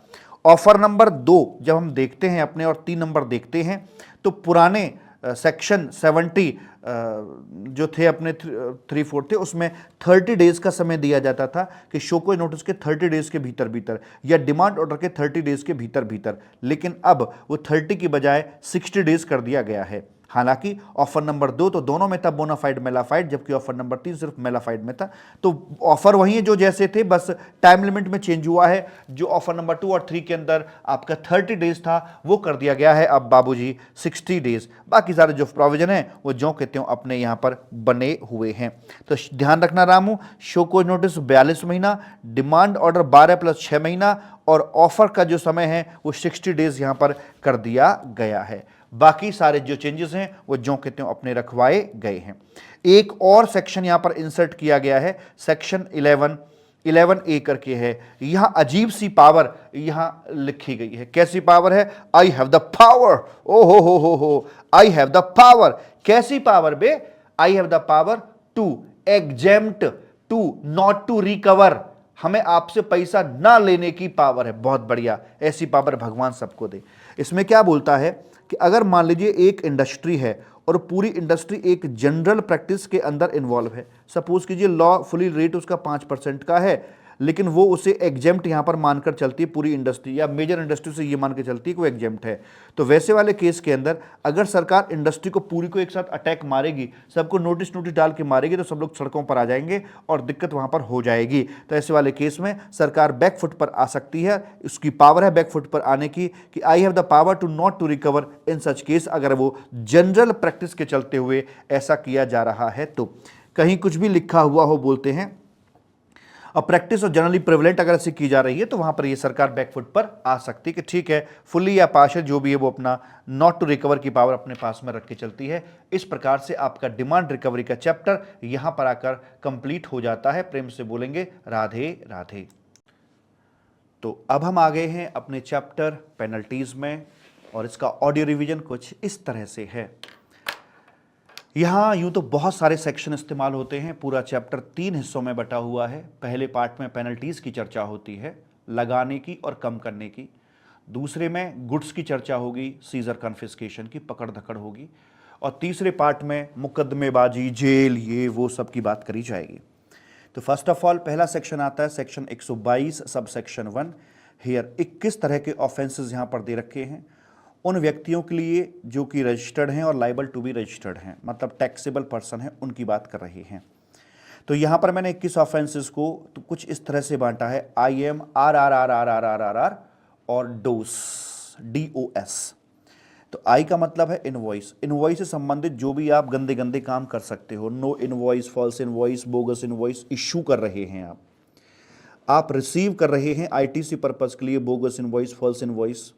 ऑफर नंबर 2 जब हम देखते हैं अपने और 3 नंबर देखते हैं, तो पुराने सेक्शन 70 जो थे अपने 3-4 थे, उसमें 30 डेज का समय दिया जाता था कि शोकोज नोटिस के 30 डेज के भीतर या डिमांड ऑर्डर के 30 डेज के भीतर, लेकिन अब वो 30 की बजाय 60 डेज कर दिया गया है। हालांकि ऑफर नंबर 2 तो दोनों में था बोनाफाइड मेलाफाइड, जबकि ऑफर नंबर 3 सिर्फ मेलाफाइड में था। तो ऑफर वही है जो जैसे थे, बस टाइम लिमिट में चेंज हुआ है। जो ऑफर नंबर 2 और 3 के अंदर आपका 30 डेज था वो कर दिया गया है अब बाबूजी 60 डेज। बाकी सारे जो प्रोविजन है वो जो कहते हो अपने यहाँ पर बने हुए हैं। तो ध्यान रखना रामू, शोकोज नोटिस 42 महीना, डिमांड ऑर्डर 12 + 6 महीना और ऑफर का जो समय है वो 60 डेज यहाँ पर कर दिया गया है। बाकी सारे जो चेंजेस हैं वो जो कहते हैं अपने रखवाए गए हैं। एक और सेक्शन यहां पर इंसर्ट किया गया है, सेक्शन 11A करके है। यहां अजीब सी पावर यहां लिखी गई है। कैसी पावर है? आई हैव द पावर, ओ हो, आई हैव द पावर। कैसी पावर बे? I have the power to exempt, to not to recover, हमें आपसे पैसा ना लेने की पावर है। बहुत बढ़िया, ऐसी पावर भगवान सबको दे। इसमें क्या बोलता है कि अगर मान लीजिए एक इंडस्ट्री है और पूरी इंडस्ट्री एक जनरल प्रैक्टिस के अंदर इन्वॉल्व है, सपोज कीजिए लॉ फुली रेट उसका 5% का है, लेकिन वो उसे एग्जेम्प्ट यहाँ पर मानकर चलती है, पूरी इंडस्ट्री या मेजर इंडस्ट्री से ये मान के चलती है कि वो एग्जेम्प्ट है। तो वैसे वाले केस के अंदर अगर सरकार इंडस्ट्री को पूरी को एक साथ अटैक मारेगी, सबको नोटिस डाल के मारेगी, तो सब लोग सड़कों पर आ जाएंगे और दिक्कत वहाँ पर हो जाएगी। तो ऐसे वाले केस में सरकार बैकफुट पर आ सकती है, उसकी पावर है बैकफुट पर आने की कि I have the power to not to recover in such case, अगर वो जनरल प्रैक्टिस के चलते हुए ऐसा किया जा रहा है तो। कहीं कुछ भी लिखा हुआ हो बोलते हैं, और प्रैक्टिस और जनरली प्रिवलेंट अगर ऐसी की जा रही है तो वहां पर ये सरकार बैकफुट पर आ सकती है कि ठीक है, फुल्ली या पार्शियल जो भी है वो अपना नॉट टू रिकवर की पावर अपने पास में रख के चलती है। इस प्रकार से आपका डिमांड रिकवरी का चैप्टर यहां पर आकर कंप्लीट हो जाता है। प्रेम से बोलेंगे राधे राधे। तो अब हम आ गए हैं अपने चैप्टर पेनल्टीज में, और इसका ऑडियो रिवीजन कुछ इस तरह से है। यहाँ यूं तो बहुत सारे सेक्शन इस्तेमाल होते हैं। पूरा चैप्टर 3 हिस्सों में बटा हुआ है। पहले पार्ट में पेनल्टीज की चर्चा होती है, लगाने की और कम करने की। दूसरे में गुड्स की चर्चा होगी, सीजर कन्फिस्केशन की, पकड़ धकड़ होगी। और तीसरे पार्ट में मुकदमेबाजी, जेल, ये वो सब की बात करी जाएगी। तो फर्स्ट ऑफ ऑल पहला सेक्शन आता है सेक्शन 122 सब सेक्शन 1। हियर 21 तरह के ऑफेंसेस यहाँ पर दे रखे हैं उन व्यक्तियों के लिए जो कि रजिस्टर्ड हैं और लाइबल टू बी रजिस्टर्ड हैं, मतलब टैक्सेबल पर्सन है, उनकी बात कर रहे हैं। तो यहाँ पर मैंने 21 ऑफेंसेस को तो कुछ इस तरह से बांटा है, IM, RRRRRRRR और DOS, DOS। तो आई का मतलब है इनवॉइस, इनवॉइस से संबंधित जो भी आप गंदे गंदे काम कर सकते हो, no invoice, false invoice, bogus invoice issue कर रहे हैं आप रिसीव कर रहे हैं ITC पर्पज के लिए बोगस इनवॉइस, फॉल्स इनवॉइस,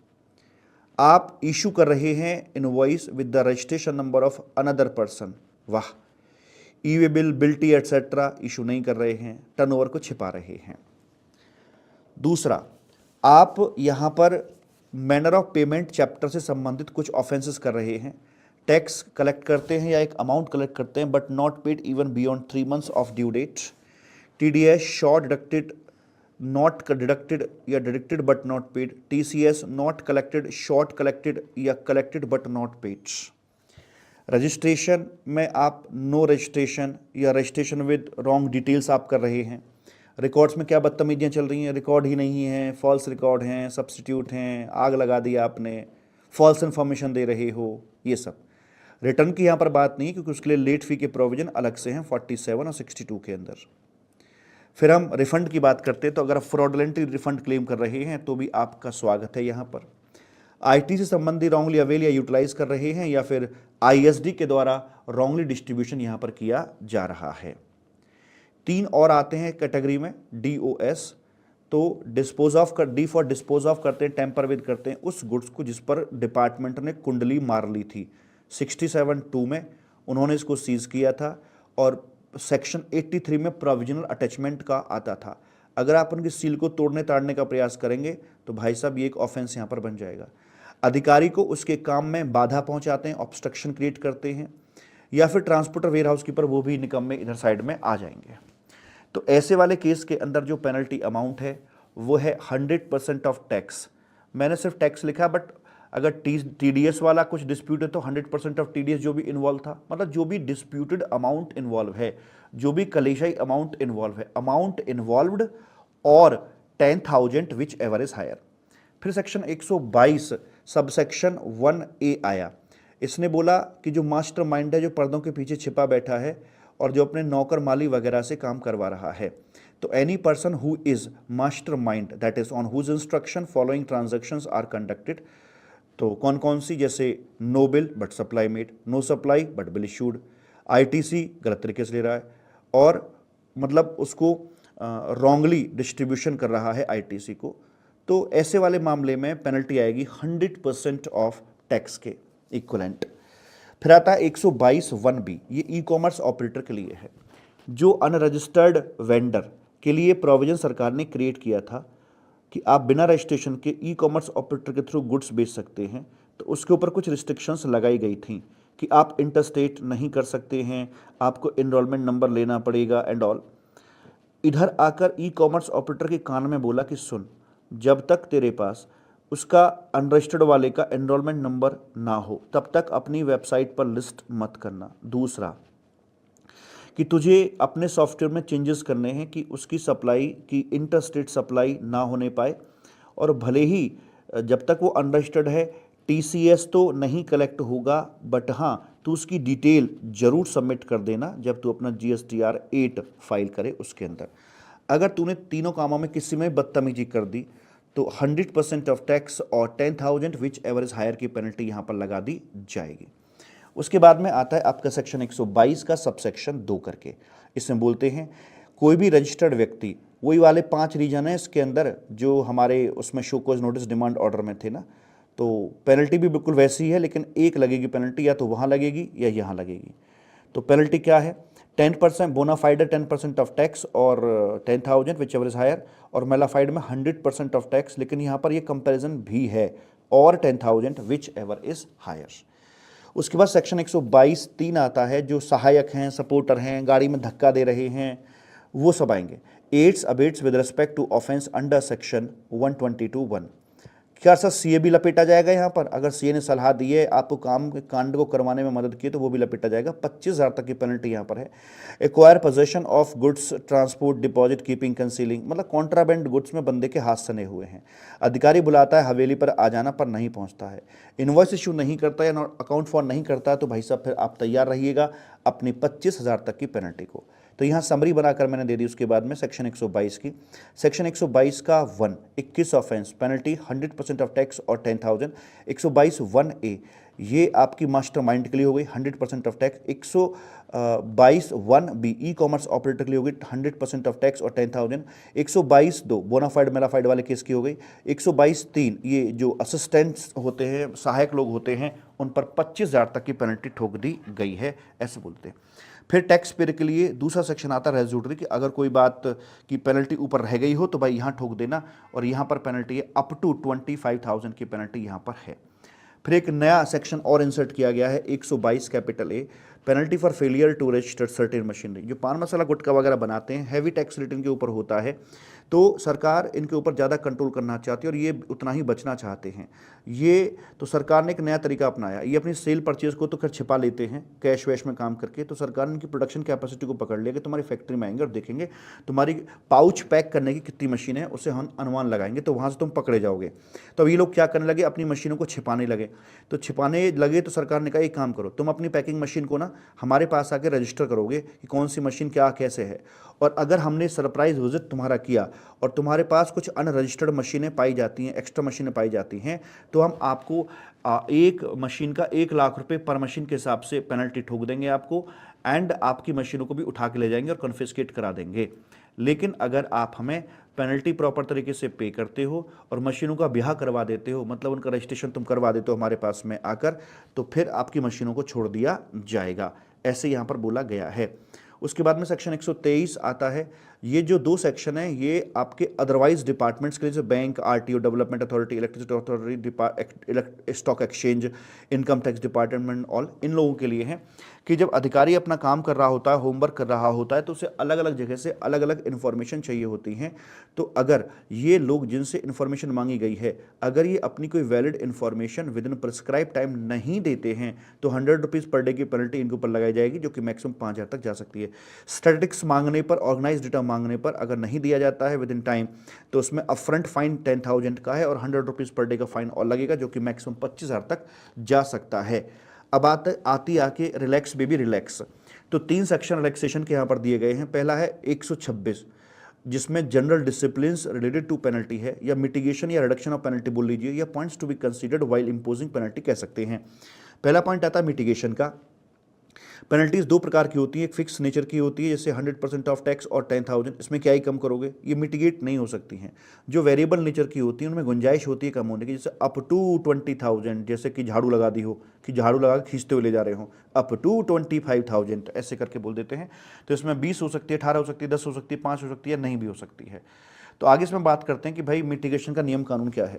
आप इशू कर रहे हैं invoice with the registration number of another person, वाह, ई वे बिल, बिल्टी एटसेट्रा इशू नहीं कर रहे हैं, टर्नओवर को छिपा रहे हैं। दूसरा, आप यहां पर मैनर ऑफ पेमेंट चैप्टर से संबंधित कुछ ऑफेंसेस कर रहे हैं, टैक्स कलेक्ट करते हैं या एक अमाउंट कलेक्ट करते हैं but not paid even beyond 3 months of due date, TDS short deducted, not deducted या deducted but not paid, TCS not collected, short collected या collected but not paid. Registration में आप नो रजिस्ट्रेशन या registration with wrong details आप कर रहे हैं। Records में क्या बदतमीजियाँ चल रही हैं, रिकॉर्ड ही नहीं है, फॉल्स रिकॉर्ड हैं, सब्स्टिट्यूट हैं, आग लगा दिया आपने, फॉल्स इन्फॉर्मेशन दे रहे हो, ये सब। रिटर्न की यहाँ पर बात नहीं, क्योंकि उसके लिए लेट फी के प्रोविजन अलग से हैं 47 और 62 के अंदर। फिर हम रिफंड की बात करते हैं, तो अगर आप फ्रॉडलेंटली रिफंड क्लेम कर रहे हैं तो भी आपका स्वागत है यहाँ पर। IT से संबंधी रॉन्गली अवेल या यूटिलाइज कर रहे हैं, या फिर ISD के द्वारा रॉन्गली डिस्ट्रीब्यूशन यहाँ पर किया जा रहा है। 3 और आते हैं कैटेगरी में, DOS। तो डिस्पोज ऑफ कर, डी फॉर डिस्पोज ऑफ करते हैं, टेम्पर विद करते हैं उस गुड्स को जिस पर डिपार्टमेंट ने कुंडली मार ली थी। 67(2) में उन्होंने इसको सीज किया था, और सेक्शन 83 में प्रोविजनल अटैचमेंट का आता था। अगर आप उनकी सील को तोड़ने ताड़ने का प्रयास करेंगे तो भाई साहब ये एक ऑफेंस यहाँ पर बन जाएगा। अधिकारी को उसके काम में बाधा पहुंचाते हैं, ऑब्स्ट्रक्शन क्रिएट करते हैं, या फिर ट्रांसपोर्टर वेयर हाउस कीपर वो भी निकम्मे इधर साइड में आ जाएंगे। तो ऐसे वाले केस के अंदर जो पेनल्टी अमाउंट है वो है 100% ऑफ टैक्स। मैंने सिर्फ टैक्स लिखा, बट अगर TDS वाला कुछ डिस्प्यूट है तो 100% ऑफ TDS जो भी इन्वॉल्व था, मतलब जो भी डिस्प्यूटेड अमाउंट इन्वॉल्व है, जो भी कलेशाई अमाउंट इन्वॉल्व है, अमाउंट इन्वॉल्व्ड और 10,000 विच एवर इज हायर। फिर सेक्शन 122 सबसेक्शन 1A आया। इसने बोला कि जो मास्टर माइंड है, जो पर्दों के पीछे छिपा बैठा है और जो अपने नौकर माली वगैरह से काम करवा रहा है, तो any person who is mastermind that is on whose instruction following transactions are conducted. तो कौन कौन सी, जैसे no bill but supply made, no supply but bill issued, ITC गलत तरीके से ले रहा है और मतलब उसको रॉन्गली डिस्ट्रीब्यूशन कर रहा है ITC को, तो ऐसे वाले मामले में पेनल्टी आएगी 100% ऑफ टैक्स के इक्वलेंट। फिर आता है 122(1)B, ये ई-कॉमर्स ऑपरेटर के लिए है। जो अनरजिस्टर्ड वेंडर के लिए प्रोविजन सरकार ने क्रिएट किया था कि आप बिना रजिस्ट्रेशन के ई-कॉमर्स ऑपरेटर के थ्रू गुड्स बेच सकते हैं, तो उसके ऊपर कुछ रिस्ट्रिक्शंस लगाई गई थी कि आप इंटरस्टेट नहीं कर सकते हैं, आपको एनरोलमेंट नंबर लेना पड़ेगा एंड ऑल। इधर आकर ई-कॉमर्स ऑपरेटर के कान में बोला कि सुन, जब तक तेरे पास उसका अनरजिस्टर्ड वाले का एनरोलमेंट नंबर ना हो तब तक अपनी वेबसाइट पर लिस्ट मत करना। दूसरा कि तुझे अपने सॉफ्टवेयर में चेंजेस करने हैं कि उसकी सप्लाई की इंटरस्टेट सप्लाई ना होने पाए, और भले ही जब तक वो अनरजिस्टर्ड है टीसीएस तो नहीं कलेक्ट होगा, बट हाँ तू उसकी डिटेल जरूर सबमिट कर देना जब तू अपना GSTR 8 फाइल करे उसके अंदर। अगर तूने तीनों कामों में किसी में बदतमीजी कर दी तो 100% ऑफ टैक्स और 10,000 विच एवर इज हायर की पेनल्टी यहाँ पर लगा दी जाएगी। उसके बाद में आता है आपका सेक्शन 122 का सबसेक्शन 2 करके। इसमें बोलते हैं कोई भी रजिस्टर्ड व्यक्ति, वही वाले 5 रीजन है इसके अंदर जो हमारे उसमें show cause notice demand order में थे ना, तो पेनल्टी भी बिल्कुल वैसी ही है, लेकिन एक लगेगी पेनल्टी, या तो वहाँ लगेगी या यहाँ लगेगी। तो पेनल्टी क्या है, 10% बोनाफाइड 10% ऑफ टैक्स और 10,000 विच एवर इज हायर, और मेलाफाइड में 100% ऑफ टैक्स, लेकिन यहाँ पर ये कंपैरिजन भी है, और 10,000 विच एवर इज हायर। उसके बाद सेक्शन 122(3) आता है, जो सहायक हैं, सपोर्टर हैं, गाड़ी में धक्का दे रहे हैं, वो सब आएंगे। Aids abets with respect to offence under section 122(1). क्या सर सीए भी लपेटा जाएगा यहाँ पर? अगर सीए ने सलाह दी है आपको कांड को करवाने में मदद की तो वो भी लपेटा जाएगा। 25,000 तक की पेनल्टी यहाँ पर है। Acquire possession of goods, transport, deposit, keeping, concealing, मतलब कॉन्ट्राबैंड गुड्स में बंदे के हाथ सने हुए हैं। अधिकारी बुलाता है हवेली पर आ जाना, पर नहीं पहुँचता है। इनवॉइस इशू नहीं करता या अकाउंट फॉर नहीं करता है तो भाई साहब फिर आप तैयार रहिएगा अपनी 25,000 तक की पेनल्टी को। तो यहाँ समरी बनाकर मैंने दे दी। उसके बाद में सेक्शन 122 की, सेक्शन 122 का 21 ऑफेंस, पेनल्टी 100% ऑफ टैक्स और 10,000। 122(1)(a) ये आपकी मास्टरमाइंड के लिए हो गई 100% of tax. 122(1)(b) e commerce operator के लिए हो गई 100% ऑफ टैक्स और 10,000। 122(2) बोनाफाइड मेलाफाइड वाले केस की हो गई। 122(3) ये जो असिस्टेंट्स होते हैं, सहायक लोग होते हैं, उन पर 25,000 तक की पेनल्टी ठोक दी गई है, ऐसे बोलते हैं। फिर टैक्स पेयर के लिए दूसरा सेक्शन आता है रेज्यूटरी, कि अगर कोई बात की पेनल्टी ऊपर रह गई हो तो भाई यहाँ ठोक देना, और यहाँ पर पेनल्टी है अप टू 25,000 की पेनल्टी यहाँ पर है। फिर एक नया सेक्शन और इंसर्ट किया गया है 122(A), penalty for failure to register certain machinery. जो पान मसाला गुटखा वगैरह बनाते हैं, हैवी टैक्स रेट इनके ऊपर होता है, तो सरकार इनके ऊपर ज़्यादा कंट्रोल करना चाहती है और ये उतना ही बचना चाहते हैं। ये तो सरकार ने एक नया तरीका अपनाया। ये अपनी सेल परचेज को तो खैर छिपा लेते हैं कैश वैश में काम करके, तो सरकार ने इनकी प्रोडक्शन कैपेसिटी को पकड़ लिया कि तुम्हारी फैक्ट्री में आएंगे और देखेंगे तुम्हारी पाउच पैक करने की कितनी मशीन है, उससे हम अनुमान लगाएंगे, तो वहाँ से तुम पकड़े जाओगे। तो अब ये लोग क्या करने लगे, अपनी मशीनों को छिपाने लगे। तो छिपाने लगे तो सरकार ने कहा एक काम करो, तुम अपनी पैकिंग मशीन को ना हमारे पास आके रजिस्टर करोगे कि कौन सी मशीन क्या कैसे है, और अगर हमने सरप्राइज विजिट तुम्हारा किया और तुम्हारे पास कुछ अनरजिस्टर्ड मशीनें पाई जाती हैं, एक्स्ट्रा मशीनें पाई जाती हैं, तो हम आपको एक मशीन का 1 लाख रुपए पर मशीन के हिसाब से पेनल्टी ठोक देंगे आपको, एंड आपकी मशीनों को भी उठा के ले जाएंगे और कन्फिस्केट करा देंगे। लेकिन अगर आप हमें पेनल्टी प्रॉपर तरीके से पे करते हो और मशीनों का ब्याह करवा देते हो, मतलब उनका रजिस्ट्रेशन तुम करवा देते हो हमारे पास में आकर, तो फिर आपकी मशीनों को छोड़ दिया जाएगा, ऐसे यहाँ पर बोला गया है। उसके बाद में सेक्शन 123 आता है। ये जो 2 सेक्शन है ये आपके अदरवाइज डिपार्टमेंट्स के लिए, जैसे bank, RTO, development authority, electricity authority, stock exchange, income tax department, all in लोगों के लिए हैं कि जब अधिकारी अपना काम कर रहा होता है, होमवर्क कर रहा होता है, तो उसे अलग अलग जगह से अलग अलग इन्फॉर्मेशन चाहिए होती हैं। तो अगर ये लोग जिनसे इन्फॉर्मेशन मांगी गई है, अगर ये अपनी कोई valid information with in prescribe time नहीं देते हैं तो 100 रुपीज़ पर डे की पेनल्टी इनके ऊपर लगाई जाएगी, जो कि मैक्सिमम 5,000 तक जा सकती है। स्टैटिस्टिक्स मांगने पर, ऑर्गेनाइज डेटा मांगने पर अगर नहीं दिया जाता है विद इन टाइम, तो उसमें अपफ्रंट फाइन 10,000 का है और 100 रुपीज़ पर डे का फाइन और लगेगा, जो कि मैक्सिमम 25,000 तक जा सकता है। अब आती आके रिलैक्स बेबी रिलैक्स। तो 3 सेक्शन रिलैक्सेशन के यहाँ पर दिए गए हैं। पहला है 126, जिसमें general discipline related to penalty है, या मिटिगेशन या रिडक्शन ऑफ पेनल्टी बोल लीजिए, या points to be considered while imposing penalty कह सकते हैं। पहला पॉइंट आता है मिटिगेशन का। पेनल्टीज 2 प्रकार की होती है, एक फिक्स नेचर की होती है जैसे 100% ऑफ टैक्स और 10,000, इसमें क्या ही कम करोगे, ये मिटिगेट नहीं हो सकती हैं। जो वेरिएबल नेचर की होती है उनमें गुंजाइश होती है कम होने की, जैसे अप टू 20,000, जैसे कि झाड़ू लगा दी हो, कि झाड़ू लगा के खींचते हुए ले जा रहे हो, अप टू 25,000 ऐसे करके बोल देते हैं। तो इसमें 20 हो सकती है, 18 हो सकती है, 10 हो सकती है, 5 हो सकती है, नहीं भी हो सकती है। तो आगे इसमें बात करते हैं कि भाई मिटिगेशन का नियम कानून क्या है।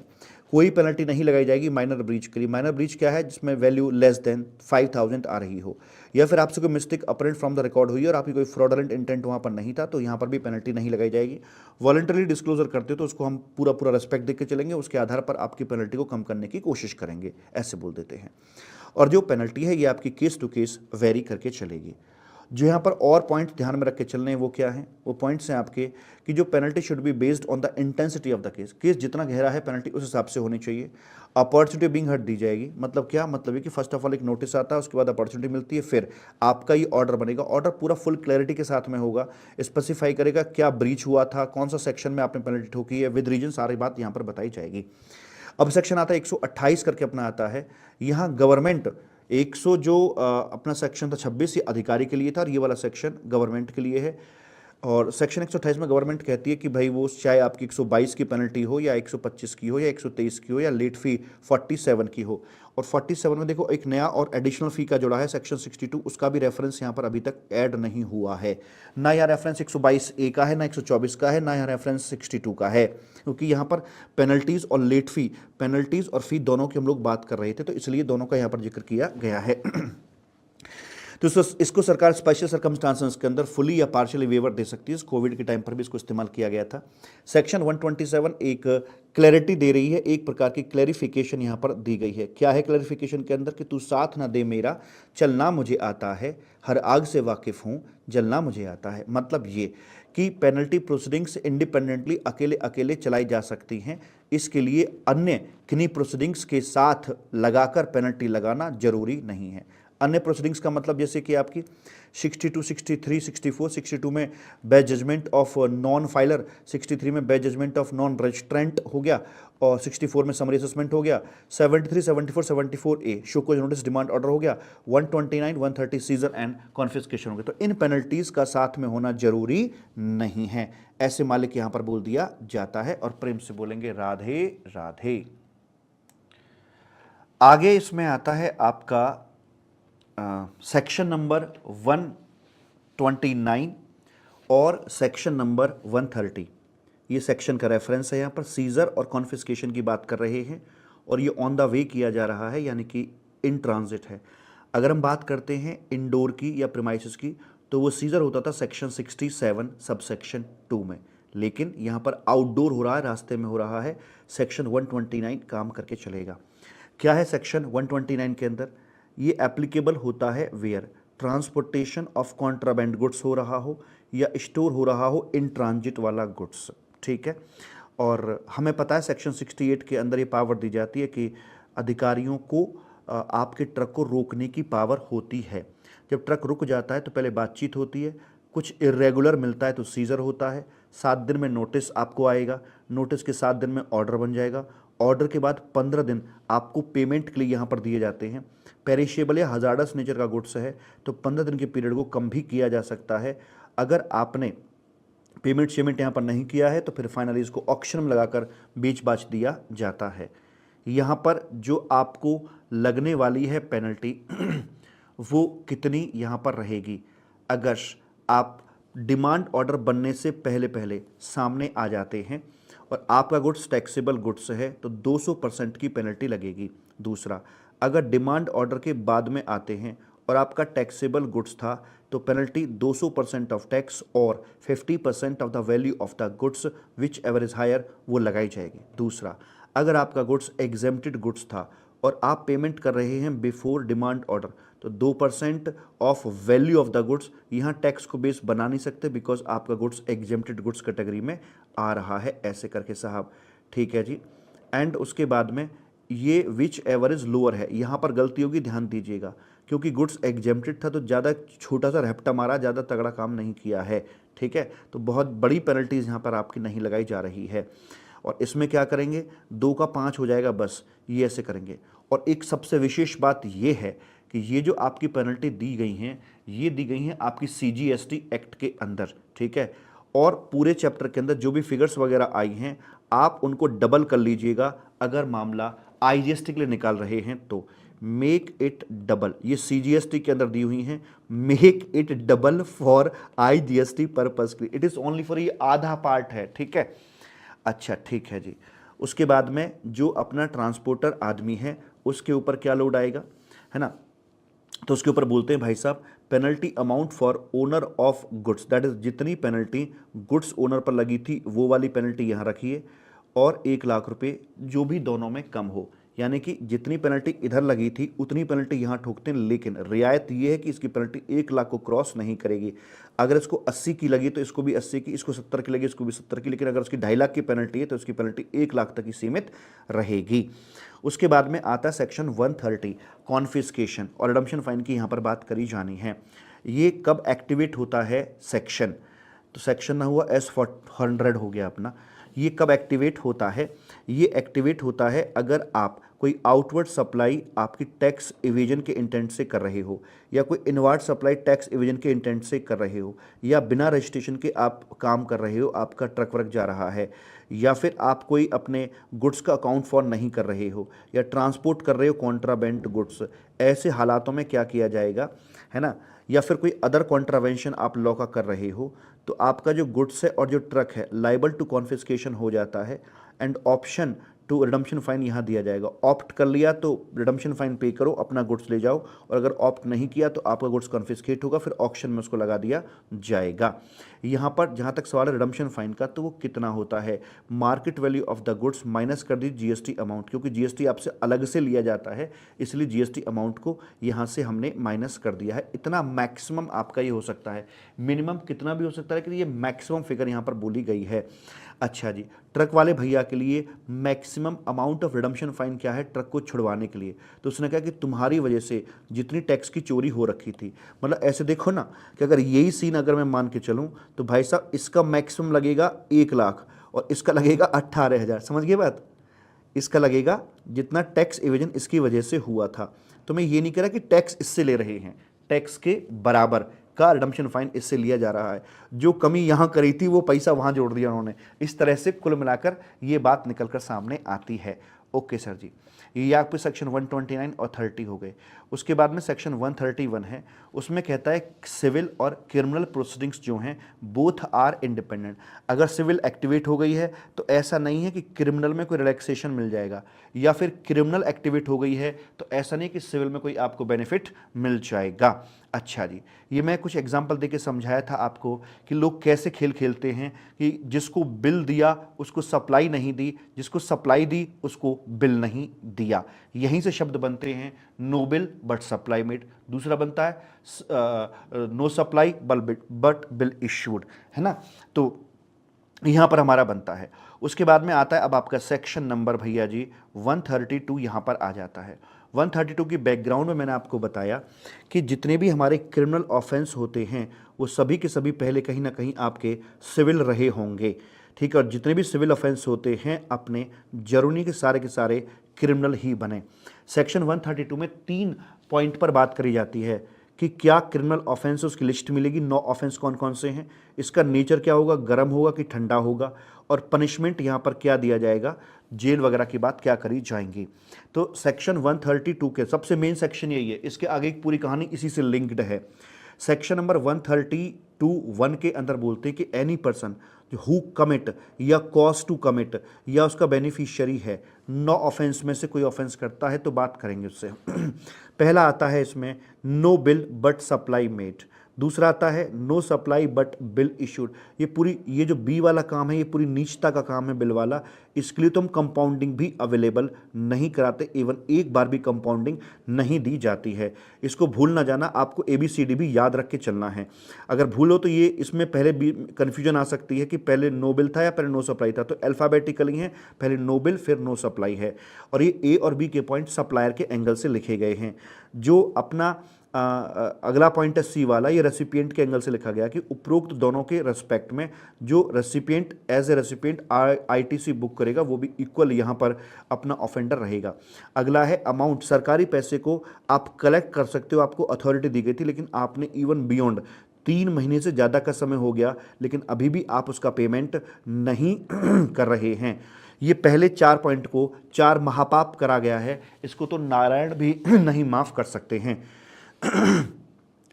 कोई पेनल्टी नहीं लगाई जाएगी माइनर ब्रीच के लिए। माइनर ब्रीच क्या है, जिसमें वैल्यू लेस देन 5,000 आ रही हो, या फिर आपसे कोई mistake apparent from the record हुई और आपकी कोई फ्रॉडलेंट इंटेंट वहाँ पर नहीं था, तो यहाँ पर भी पेनल्टी नहीं लगाई जाएगी। वॉलंटरी डिस्क्लोजर करते हो तो उसको हम पूरा रिस्पेक्ट देकर चलेंगे, उसके आधार पर आपकी पेनल्टी को कम करने की कोशिश करेंगे, ऐसे बोल देते हैं। और जो पेनल्टी है ये आपकी केस टू केस वेरी करके चलेगी। जो यहाँ पर और पॉइंट ध्यान में रख के चलने हैं वो क्या है, वो पॉइंट्स हैं आपके कि जो penalty should be based on the intensity of the case, case जितना गहरा है पेनल्टी उस हिसाब से होनी चाहिए। अपॉर्चुनिटी बिंग हर्ट दी जाएगी, मतलब क्या, मतलब है कि फर्स्ट ऑफ ऑल एक नोटिस आता है, उसके बाद अपॉर्चुनिटी मिलती है, फिर आपका ये ऑर्डर बनेगा। ऑर्डर पूरा फुल क्लैरिटी के साथ में होगा, स्पेसिफाई करेगा क्या ब्रीच हुआ था, कौन सा सेक्शन में आपने पेनल्टी ठोकी है, विद रीजन सारी बात यहाँ पर बताई जाएगी। अब सेक्शन आता है 128 करके अपना आता है, यहाँ गवर्नमेंट 100 जो अपना सेक्शन था 26 ये अधिकारी के लिए था और ये वाला सेक्शन गवर्नमेंट के लिए है। और सेक्शन 128 में गवर्नमेंट कहती है कि भाई वो चाहे आपकी 122 की पेनल्टी हो या 125 की हो या 123 की हो या लेट फी 47 की हो। और 47 में देखो एक नया और एडिशनल फी का जुड़ा है सेक्शन 62, उसका भी रेफरेंस यहाँ पर अभी तक ऐड नहीं हुआ है। ना यहाँ रेफरेंस 122A का है, ना 124 का है, ना यहाँ रेफरेंस 62 का है, क्योंकि यहाँ पर पेनल्टीज़ और लेट फी, पेनल्टीज़ और फी दोनों की हम लोग बात कर रहे थे, तो इसलिए दोनों का यहाँ पर जिक्र किया गया है। तो इसको सरकार स्पेशल सर्कमस्टांसेस के अंदर फुली या पार्शियली वेवर दे सकती है। कोविड के टाइम पर भी इसको इस्तेमाल किया गया था। सेक्शन 127 एक क्लैरिटी दे रही है, एक प्रकार की क्लैरिफिकेशन यहाँ पर दी गई है। क्या है क्लैरिफिकेशन के अंदर कि तू साथ ना दे मेरा, चलना मुझे आता है, हर आग से वाकिफ हूँ, जलना मुझे आता है। मतलब ये कि पेनल्टी प्रोसीडिंग्स इंडिपेंडेंटली अकेले अकेले चलाई जा सकती हैं, इसके लिए अन्य किन्हीं प्रोसीडिंग्स के साथ लगाकर पेनल्टी लगाना जरूरी नहीं है। अन्य प्रोसीडिंग्स का मतलब जैसे कि आपकी 62, 63, 64, 62 में best judgement of non filer, 63 में best judgement of non registrant हो गया और 64 में समरी असेसमेंट हो गया, 73, 74, 74A show cause notice demand order हो गया, 129, 130 सीजर एंड कॉन्फिस्केशन हो गया। तो इन पेनल्टीज का साथ में होना जरूरी नहीं है, ऐसे मालिक यहां पर बोल दिया जाता है। और प्रेम से बोलेंगे राधे राधे। आगे इसमें आता है आपका सेक्शन नंबर 129 और सेक्शन नंबर 130। ये सेक्शन का रेफरेंस है, यहाँ पर सीजर और कॉन्फिस्केशन की बात कर रहे हैं और ये ऑन द वे किया जा रहा है, यानी कि इन ट्रांजिट है। अगर हम बात करते हैं इंडोर की या प्रीमाइसेस की, तो वो सीजर होता था सेक्शन 67 सब सेक्शन 2 में, लेकिन यहाँ पर आउटडोर हो रहा है, रास्ते में हो रहा है, सेक्शन 129 काम करके चलेगा। क्या है सेक्शन 129 के अंदर? ये एप्लीकेबल होता है where transportation of contraband goods हो रहा हो या स्टोर हो रहा हो इन ट्रांजिट वाला गुड्स, ठीक है। और हमें पता है सेक्शन 68 के अंदर ये पावर दी जाती है कि अधिकारियों को आपके ट्रक को रोकने की पावर होती है। जब ट्रक रुक जाता है तो पहले बातचीत होती है, कुछ इरेगुलर मिलता है तो सीजर होता है, 7 दिन में नोटिस आपको आएगा, नोटिस के 7 दिन में ऑर्डर बन जाएगा, ऑर्डर के बाद 15 दिन आपको पेमेंट के लिए यहाँ पर दिए जाते हैं। पेरिशेबल या हजार्डस नेचर का गुड्स है तो 15 दिन के पीरियड को कम भी किया जा सकता है। अगर आपने पेमेंट यहाँ पर नहीं किया है तो फिर फाइनली इसको ऑक्शन में लगाकर बेच बाच दिया जाता है। यहाँ पर जो आपको लगने वाली है पेनल्टी वो कितनी यहाँ पर रहेगी? अगर आप डिमांड ऑर्डर बनने से पहले पहले सामने आ जाते हैं और आपका गुड्स टैक्सेबल गुड्स है तो 200% की पेनल्टी लगेगी। दूसरा, अगर डिमांड ऑर्डर के बाद में आते हैं और आपका टैक्सेबल गुड्स था तो पेनल्टी 200% ऑफ टैक्स और 50% of the value of the goods whichever is higher वो लगाई जाएगी। दूसरा, अगर आपका गुड्स एग्जेम्प्टेड गुड्स था और आप पेमेंट कर रहे हैं बिफोर डिमांड ऑर्डर तो 2% of value of the goods, यहाँ टैक्स को बेस बना नहीं सकते बिकॉज आपका गुड्स एग्जेम्प्टेड गुड्स कैटेगरी में आ रहा है, ऐसे करके साहब, ठीक है जी। एंड उसके बाद में ये विच एवर इज लोअर है, यहाँ पर गलती होगी, ध्यान दीजिएगा, क्योंकि गुड्स एग्जेम्प्टेड था तो ज़्यादा छोटा सा रैप्टा मारा, ज़्यादा तगड़ा काम नहीं किया है, ठीक है। तो बहुत बड़ी पेनल्टीज़ यहाँ पर आपकी नहीं लगाई जा रही है। और इसमें क्या करेंगे, 2 का 5 हो जाएगा, बस ये ऐसे करेंगे। और एक सबसे विशेष बात ये है कि ये जो आपकी पेनल्टी दी गई हैं ये दी गई हैं आपकी CGST एक्ट के अंदर, ठीक है। और पूरे चैप्टर के अंदर जो भी फिगर्स वगैरह आई हैं आप उनको डबल कर लीजिएगा। अगर मामला IGST के लिए निकाल रहे हैं तो मेक इट डबल, ये CGST के अंदर दी हुई हैं, make it double for IGST purpose के लिए, इट इज़ ओनली फॉर, ये आधा पार्ट है, ठीक है। अच्छा ठीक है जी। उसके बाद में जो अपना ट्रांसपोर्टर आदमी है उसके ऊपर क्या लोड आएगा, है ना, तो उसके ऊपर बोलते हैं भाई साहब penalty amount for owner of goods, that is जितनी पेनल्टी गुड्स ओनर पर लगी थी वो वाली पेनल्टी यहाँ रखिए और 1 लाख रुपए जो भी दोनों में कम हो, यानी कि जितनी पेनल्टी इधर लगी थी उतनी पेनल्टी यहाँ ठोकते हैं, लेकिन रियायत ये है कि इसकी पेनल्टी 1 लाख को क्रॉस नहीं करेगी। अगर इसको 80 की लगी तो इसको भी 80 की, इसको 70 की लगी इसको भी 70 की, लेकिन अगर उसकी 2.5 लाख की पेनल्टी है तो उसकी पेनल्टी 1 लाख तक ही सीमित रहेगी। उसके बाद में आता है सेक्शन 130 कॉन्फिस्केशन और रिडम्पशन फाइन की यहाँ पर बात करी जानी है। ये कब एक्टिवेट होता है सेक्शन, तो सेक्शन ना हुआ S400 हो गया अपना। ये कब एक्टिवेट होता है, ये एक्टिवेट होता है अगर आप कोई आउटवर्ड सप्लाई आपकी टैक्स इवेजन के इंटेंट से कर रहे हो, या कोई इनवर्ड सप्लाई टैक्स इवेजन के इंटेंट से कर रहे हो, या बिना रजिस्ट्रेशन के आप काम कर रहे हो, आपका ट्रक वर्क जा रहा है, या फिर आप कोई अपने गुड्स का अकाउंट फॉर नहीं कर रहे हो, या ट्रांसपोर्ट कर रहे हो कॉन्ट्राबेंड गुड्स। ऐसे हालातों में क्या किया जाएगा, है ना, या फिर कोई अदर कॉन्ट्रावेंशन आप लॉ का कर रहे हो, तो आपका जो गुड्स है और जो ट्रक है लाइबल टू कॉन्फिस्केशन हो जाता है। And option to redemption fine यहाँ दिया जाएगा। ऑप्ट कर लिया तो रिडम्पशन फाइन पे करो, अपना गुड्स ले जाओ, और अगर ऑप्ट नहीं किया तो आपका गुड्स कॉन्फिस्केट होगा, फिर ऑक्शन में उसको लगा दिया जाएगा। यहाँ पर जहाँ तक सवाल है रिडम्पशन फाइन का, तो वो कितना होता है, market value of the goods minus कर दी जीएसटी अमाउंट, क्योंकि जीएसटी आपसे अलग से लिया जाता है, इसलिए जीएसटी अमाउंट को यहाँ से हमने माइनस कर दिया है। इतना मैक्सिमम आपका ये हो सकता है, मिनिमम कितना भी हो सकता है, लेकिन ये मैक्सिमम फिगर यहाँ पर बोली गई है। अच्छा जी, ट्रक वाले भैया के लिए maximum amount of redemption fine क्या है ट्रक को छुड़वाने के लिए, तो उसने कहा कि तुम्हारी वजह से जितनी टैक्स की चोरी हो रखी थी, मतलब ऐसे देखो ना कि अगर यही सीन अगर मैं मान के चलूँ तो भाई साहब इसका मैक्सिमम लगेगा 1 लाख और इसका लगेगा 18,000, समझ गए बात। इसका लगेगा जितना टैक्स एवेजन इसकी वजह से हुआ था। तो मैं ये नहीं कह रहा कि टैक्स इससे ले रहे हैं, टैक्स के बराबर का रिडम्पशन फाइन इससे लिया जा रहा है, जो कमी यहाँ करी थी वो पैसा वहाँ जोड़ दिया उन्होंने। इस तरह से कुल मिलाकर ये बात निकलकर सामने आती है। ओके सर जी, ये आपके सेक्शन 129 और 30 हो गए। उसके बाद में सेक्शन 131 है, उसमें कहता है सिविल और क्रिमिनल प्रोसीडिंग्स जो हैं बोथ आर इंडिपेंडेंट। अगर सिविल एक्टिवेट हो गई है तो ऐसा नहीं है कि क्रिमिनल में कोई रिलैक्सेशन मिल जाएगा, या फिर क्रिमिनल एक्टिवेट हो गई है तो ऐसा नहीं कि सिविल में कोई आपको बेनिफिट मिल जाएगा। अच्छा जी, ये मैं कुछ एग्जांपल देके समझाया था आपको कि लोग कैसे खेल खेलते हैं कि जिसको बिल दिया उसको सप्लाई नहीं दी, जिसको सप्लाई दी उसको बिल नहीं दिया। यहीं से शब्द बनते हैं no bill but supply made, दूसरा बनता है no supply but bill issued, है ना। तो यहाँ पर हमारा बनता है। उसके बाद में आता है अब आपका सेक्शन नंबर भैया जी 132 यहाँ पर आ जाता है। 132 की बैकग्राउंड में मैंने आपको बताया कि जितने भी हमारे क्रिमिनल ऑफेंस होते हैं वो सभी के सभी पहले कहीं ना कहीं आपके सिविल रहे होंगे, ठीक है। और जितने भी सिविल ऑफेंस होते हैं अपने जरूरी के सारे क्रिमिनल ही बने। सेक्शन 132 में 3 पॉइंट पर बात करी जाती है कि क्या क्रिमिनल ऑफेंस उसकी लिस्ट मिलेगी, 9 ऑफेंस कौन कौन से हैं, इसका नेचर क्या होगा, गर्म होगा कि ठंडा होगा, और पनिशमेंट यहाँ पर क्या दिया जाएगा, जेल वगैरह की बात क्या करी जाएंगी। तो सेक्शन 132 के सबसे मेन सेक्शन यही है, इसके आगे की पूरी कहानी इसी से लिंक्ड है। सेक्शन नंबर 132(1) के अंदर बोलते हैं कि एनी पर्सन हु कमिट या कॉज टू कमिट या उसका बेनिफिशियरी है 9 ऑफेंस में से कोई ऑफेंस करता है तो बात करेंगे उससे। पहला आता है इसमें no bill but supply made, दूसरा आता है no supply but bill issued. ये जो बी वाला काम है ये पूरी नीचता का काम है बिल वाला, इसके लिए तो हम कंपाउंडिंग भी अवेलेबल नहीं कराते, इवन एक बार भी कंपाउंडिंग नहीं दी जाती है। इसको भूल ना जाना, आपको ABCD भी याद रख के चलना है। अगर भूलो तो ये इसमें पहले भी कन्फ्यूजन आ सकती है कि पहले नो बिल था या पहले नो सप्लाई था, तो अल्फ़ाबेटिकली है, पहले नो बिल फिर नो सप्लाई है। और ये A और B के पॉइंट सप्लायर के एंगल से लिखे गए हैं। जो अपना अगला पॉइंट है C वाला, ये रेसिपिएंट के एंगल से लिखा गया कि उपरोक्त दोनों के रेस्पेक्ट में जो recipient as a recipient ITC book करेगा वो भी इक्वल यहाँ पर अपना ऑफेंडर रहेगा। अगला है अमाउंट, सरकारी पैसे को आप कलेक्ट कर सकते हो, आपको अथॉरिटी दी गई थी, लेकिन आपने इवन बियॉन्ड 3 महीने से ज़्यादा का समय हो गया लेकिन अभी भी आप उसका पेमेंट नहीं कर रहे हैं। ये पहले 4 पॉइंट को 4 महापाप करा गया है, इसको तो नारायण भी नहीं माफ़ कर सकते हैं।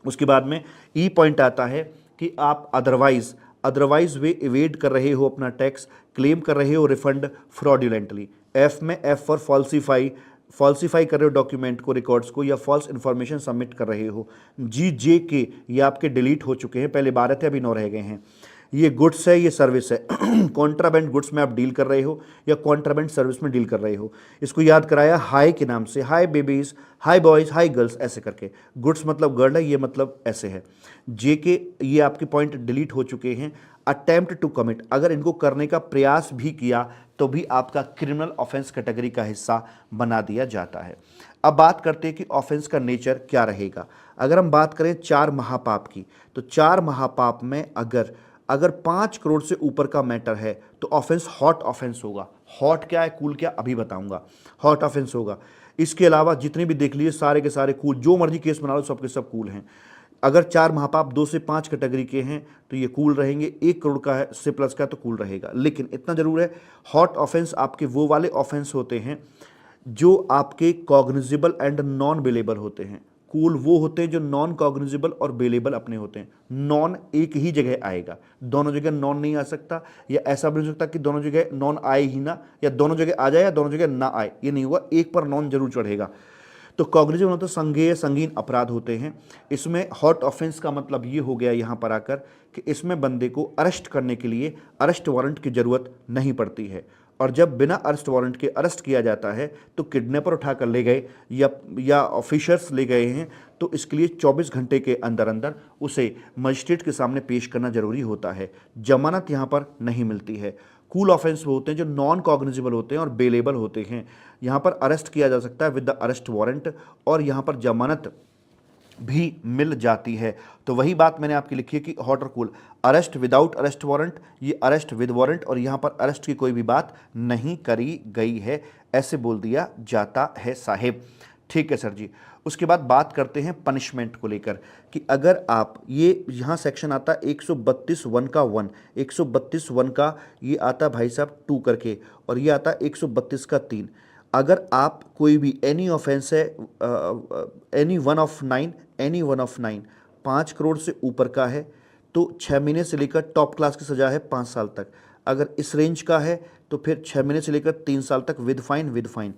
उसके बाद में ई पॉइंट आता है कि आप अदरवाइज वे इवेड कर रहे हो अपना टैक्स, क्लेम कर रहे हो रिफंड फ्रॉडुलेंटली। एफ में एफ फॉर फॉल्सीफाई कर रहे हो डॉक्यूमेंट को, रिकॉर्ड्स को, या फॉल्स इन्फॉर्मेशन सबमिट कर रहे हो। G J के ये आपके डिलीट हो चुके हैं, पहले 12 थे अभी 9 रह गए हैं। ये गुड्स है, ये सर्विस है। कॉन्ट्राबैंड गुड्स में आप डील कर रहे हो या कॉन्ट्राबैंड सर्विस में डील कर रहे हो। इसको याद कराया हाई के नाम से, high babies, high boys, high girls, ऐसे करके। गुड्स मतलब गर्ल है, ये मतलब ऐसे है। जे के ये आपके पॉइंट डिलीट हो चुके हैं। अटेम्प्ट टू कमिट, अगर इनको करने का प्रयास भी किया तो भी आपका क्रिमिनल ऑफेंस कैटेगरी का हिस्सा बना दिया जाता है। अब बात करते हैं कि ऑफेंस का नेचर क्या रहेगा। अगर हम बात करें 4 महापाप की, तो 4 महापाप में अगर 5 करोड़ से ऊपर का मैटर है तो ऑफेंस हॉट ऑफेंस होगा। हॉट क्या है, कूल क्या, अभी बताऊंगा। हॉट ऑफेंस होगा। इसके अलावा जितने भी देख लीजिए सारे के सारे कूल, जो मर्जी केस बना लो सबके सब कूल हैं। अगर 4 महापाप 2 से 5 कैटेगरी के हैं तो ये कूल रहेंगे। 1 करोड़ का है से प्लस का तो कूल रहेगा। लेकिन इतना जरूर है, हॉट ऑफेंस आपके वो वाले ऑफेंस होते हैं जो आपके कॉग्निजेबल एंड नॉन बेलेबल होते हैं। कूल वो होते हैं जो नॉन कॉग्निजेबल और बेलेबल अपने होते हैं। नॉन एक ही जगह आएगा, दोनों जगह नॉन नहीं आ सकता, या ऐसा भी नहीं हो सकता कि दोनों जगह नॉन आए ही ना, या दोनों जगह आ जाए या दोनों जगह ना आए, ये नहीं हुआ, एक पर नॉन जरूर चढ़ेगा। तो कॉग्निजेबल मतलब संज्ञेय संगीन अपराध होते हैं। इसमें हॉट ऑफेंस का मतलब ये हो गया यहाँ पर आकर कि इसमें बंदे को अरेस्ट करने के लिए अरेस्ट वारंट की जरूरत नहीं पड़ती है। और जब बिना अरेस्ट वारंट के अरेस्ट किया जाता है तो किडनैपर उठाकर ले गए या ऑफिसर्स ले गए हैं, तो इसके लिए 24 घंटे के अंदर अंदर उसे मजिस्ट्रेट के सामने पेश करना जरूरी होता है। जमानत यहाँ पर नहीं मिलती है। कूल ऑफेंस वो होते हैं जो नॉन कॉग्निजेबल होते हैं और बेलेबल होते हैं। यहाँ पर अरेस्ट किया जा सकता है विद द अरेस्ट वारंट, और यहाँ पर जमानत भी मिल जाती है। तो वही बात मैंने आपकी लिखी है कि हॉट और cool, arrest without arrest warrant, ये अरेस्ट विद वारंट, और यहाँ पर अरेस्ट की कोई भी बात नहीं करी गई है, ऐसे बोल दिया जाता है साहेब। ठीक है सर जी। उसके बाद बात करते हैं पनिशमेंट को लेकर कि अगर आप ये यहाँ सेक्शन आता है 132(1) का 1, 132(1) का ये आता भाई साहब 2 करके, और ये आता 132 का 3। अगर आप कोई भी एनी ऑफेंस है, एनी वन ऑफ 9 5 करोड़ से ऊपर का है तो 6 महीने से लेकर टॉप क्लास की सज़ा है 5 साल तक। अगर इस रेंज का है तो फिर 6 महीने से लेकर 3 साल तक विद फाइन।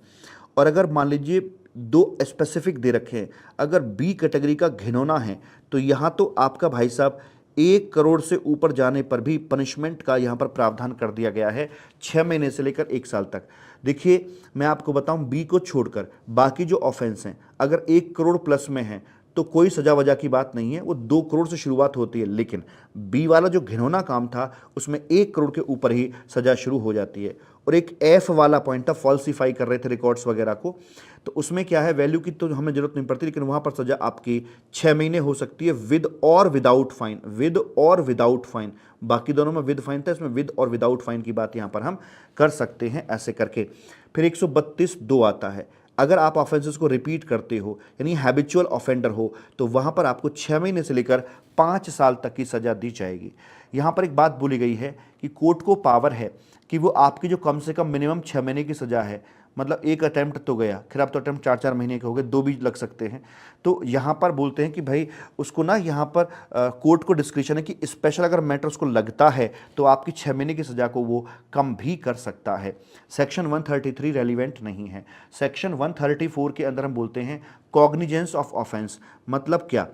और अगर मान लीजिए 2 स्पेसिफिक दे रखे हैं, अगर बी कैटेगरी का घिनौना है तो यहाँ तो आपका भाई साहब 1 करोड़ से ऊपर जाने पर भी पनिशमेंट का यहाँ पर प्रावधान कर दिया गया है 6 महीने से लेकर 1 साल तक। देखिए मैं आपको बताऊं, बी को छोड़कर बाकी जो ऑफेंस हैं अगर 1 करोड़ प्लस में हैं तो कोई सजा वजह की बात नहीं है, वो 2 करोड़ से शुरुआत होती है। लेकिन बी वाला जो घिनौना काम था उसमें 1 करोड़ के ऊपर ही सजा शुरू हो जाती है। और एक एफ वाला पॉइंट था, फॉल्सीफाई कर रहे थे रिकॉर्ड्स वगैरह को, तो उसमें क्या है, वैल्यू की तो हमें जरूरत नहीं पड़ती, लेकिन वहाँ पर सजा आपकी 6 महीने हो सकती है विद और विदाउट फाइन। बाकी दोनों में विद फाइन था, इसमें विद और विदाउट फाइन की बात यहाँ पर हम कर सकते हैं ऐसे करके। फिर 132(2) आता है, अगर आप ऑफेंसेस को रिपीट करते हो यानी हैबिचुअल ऑफेंडर हो तो वहाँ पर आपको 6 महीने से लेकर 5 साल तक की सज़ा दी जाएगी। यहाँ पर एक बात बोली गई है कि कोर्ट को पावर है कि वो आपकी जो कम से कम मिनिमम 6 महीने की सज़ा है, मतलब एक अटैम्प्ट तो गया, फिर आप तो अटैम्प्ट 4-4 महीने के हो गए, 2 भी लग सकते हैं, तो यहाँ पर बोलते हैं कि भाई उसको ना यहाँ पर कोर्ट को डिस्क्रिप्शन है कि स्पेशल अगर मैटर उसको लगता है तो आपकी 6 महीने की सज़ा को वो कम भी कर सकता है। सेक्शन 133 रेलिवेंट नहीं है। सेक्शन 134 के अंदर हम बोलते हैं कॉग्निजेंस ऑफ ऑफेंस। मतलब क्या,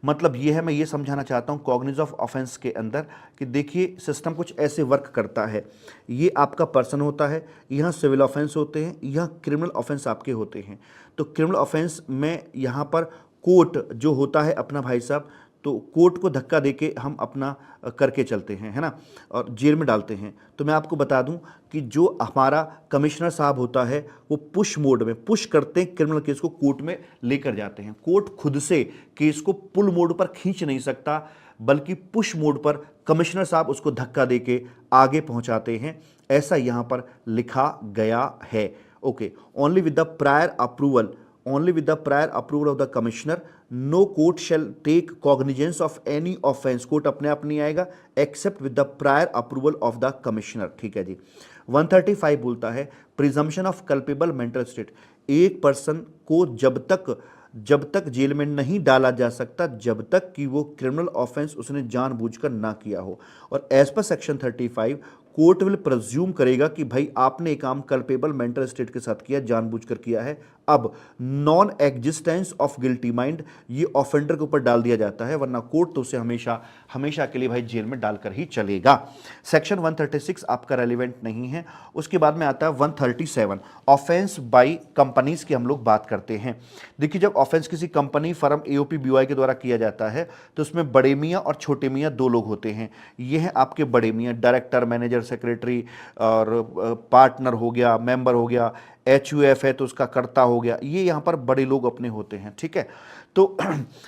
मतलब ये है मैं ये समझाना चाहता हूँ कॉग्निज ऑफ ऑफेंस के अंदर कि देखिए सिस्टम कुछ ऐसे वर्क करता है। ये आपका पर्सन होता है, यहाँ सिविल ऑफेंस होते हैं, यहाँ क्रिमिनल ऑफेंस आपके होते हैं। तो क्रिमिनल ऑफेंस में यहाँ पर कोर्ट जो होता है अपना भाई साहब, तो कोर्ट को धक्का देके हम अपना करके चलते हैं, है ना, और जेल में डालते हैं। तो मैं आपको बता दूं कि जो हमारा कमिश्नर साहब होता है वो पुश मोड में पुश करते हैं, क्रिमिनल केस को कोर्ट में लेकर जाते हैं। कोर्ट खुद से केस को पुल मोड पर खींच नहीं सकता, बल्कि पुश मोड पर कमिश्नर साहब उसको धक्का देके आगे पहुंचाते हैं, ऐसा यहाँ पर लिखा गया है। Okay, only with the prior approval of the commissioner no court shall take cognizance of any offence, court अपने आप नहीं आएगा except with the prior approval of the commissioner. ठीक है जी। 135 बोलता है presumption of culpable mental state. एक पर्सन को जब तक जेल में नहीं डाला जा सकता जब तक कि वो क्रिमिनल ऑफेंस उसने जानबूझकर ना किया हो। और as per section 35 court will presume करेगा कि भाई आपने काम कल्पेबल मेंटल स्टेट के साथ किया, जानबूझकर किया है, अब non existence of guilty mind ये ऑफेंडर के ऊपर डाल दिया जाता है, वरना कोर्ट तो उसे हमेशा हमेशा के लिए भाई जेल में डालकर ही चलेगा। सेक्शन 136 आपका रेलिवेंट नहीं है। उसके बाद में आता है 137, ऑफेंस बाय कंपनीज की हम लोग बात करते हैं। देखिए, जब ऑफेंस किसी कंपनी, फर्म, एओपी, बीओआई के द्वारा किया जाता है तो उसमें बड़े मियाँ और छोटे मियाँ दो लोग होते हैं। ये हैं आपके बड़े मियाँ, डायरेक्टर, मैनेजर, सेक्रेटरी और पार्टनर हो गया, मेंबर हो गया, HUF है तो उसका कर्ता हो गया, ये यहाँ पर बड़े लोग अपने होते हैं। ठीक है, तो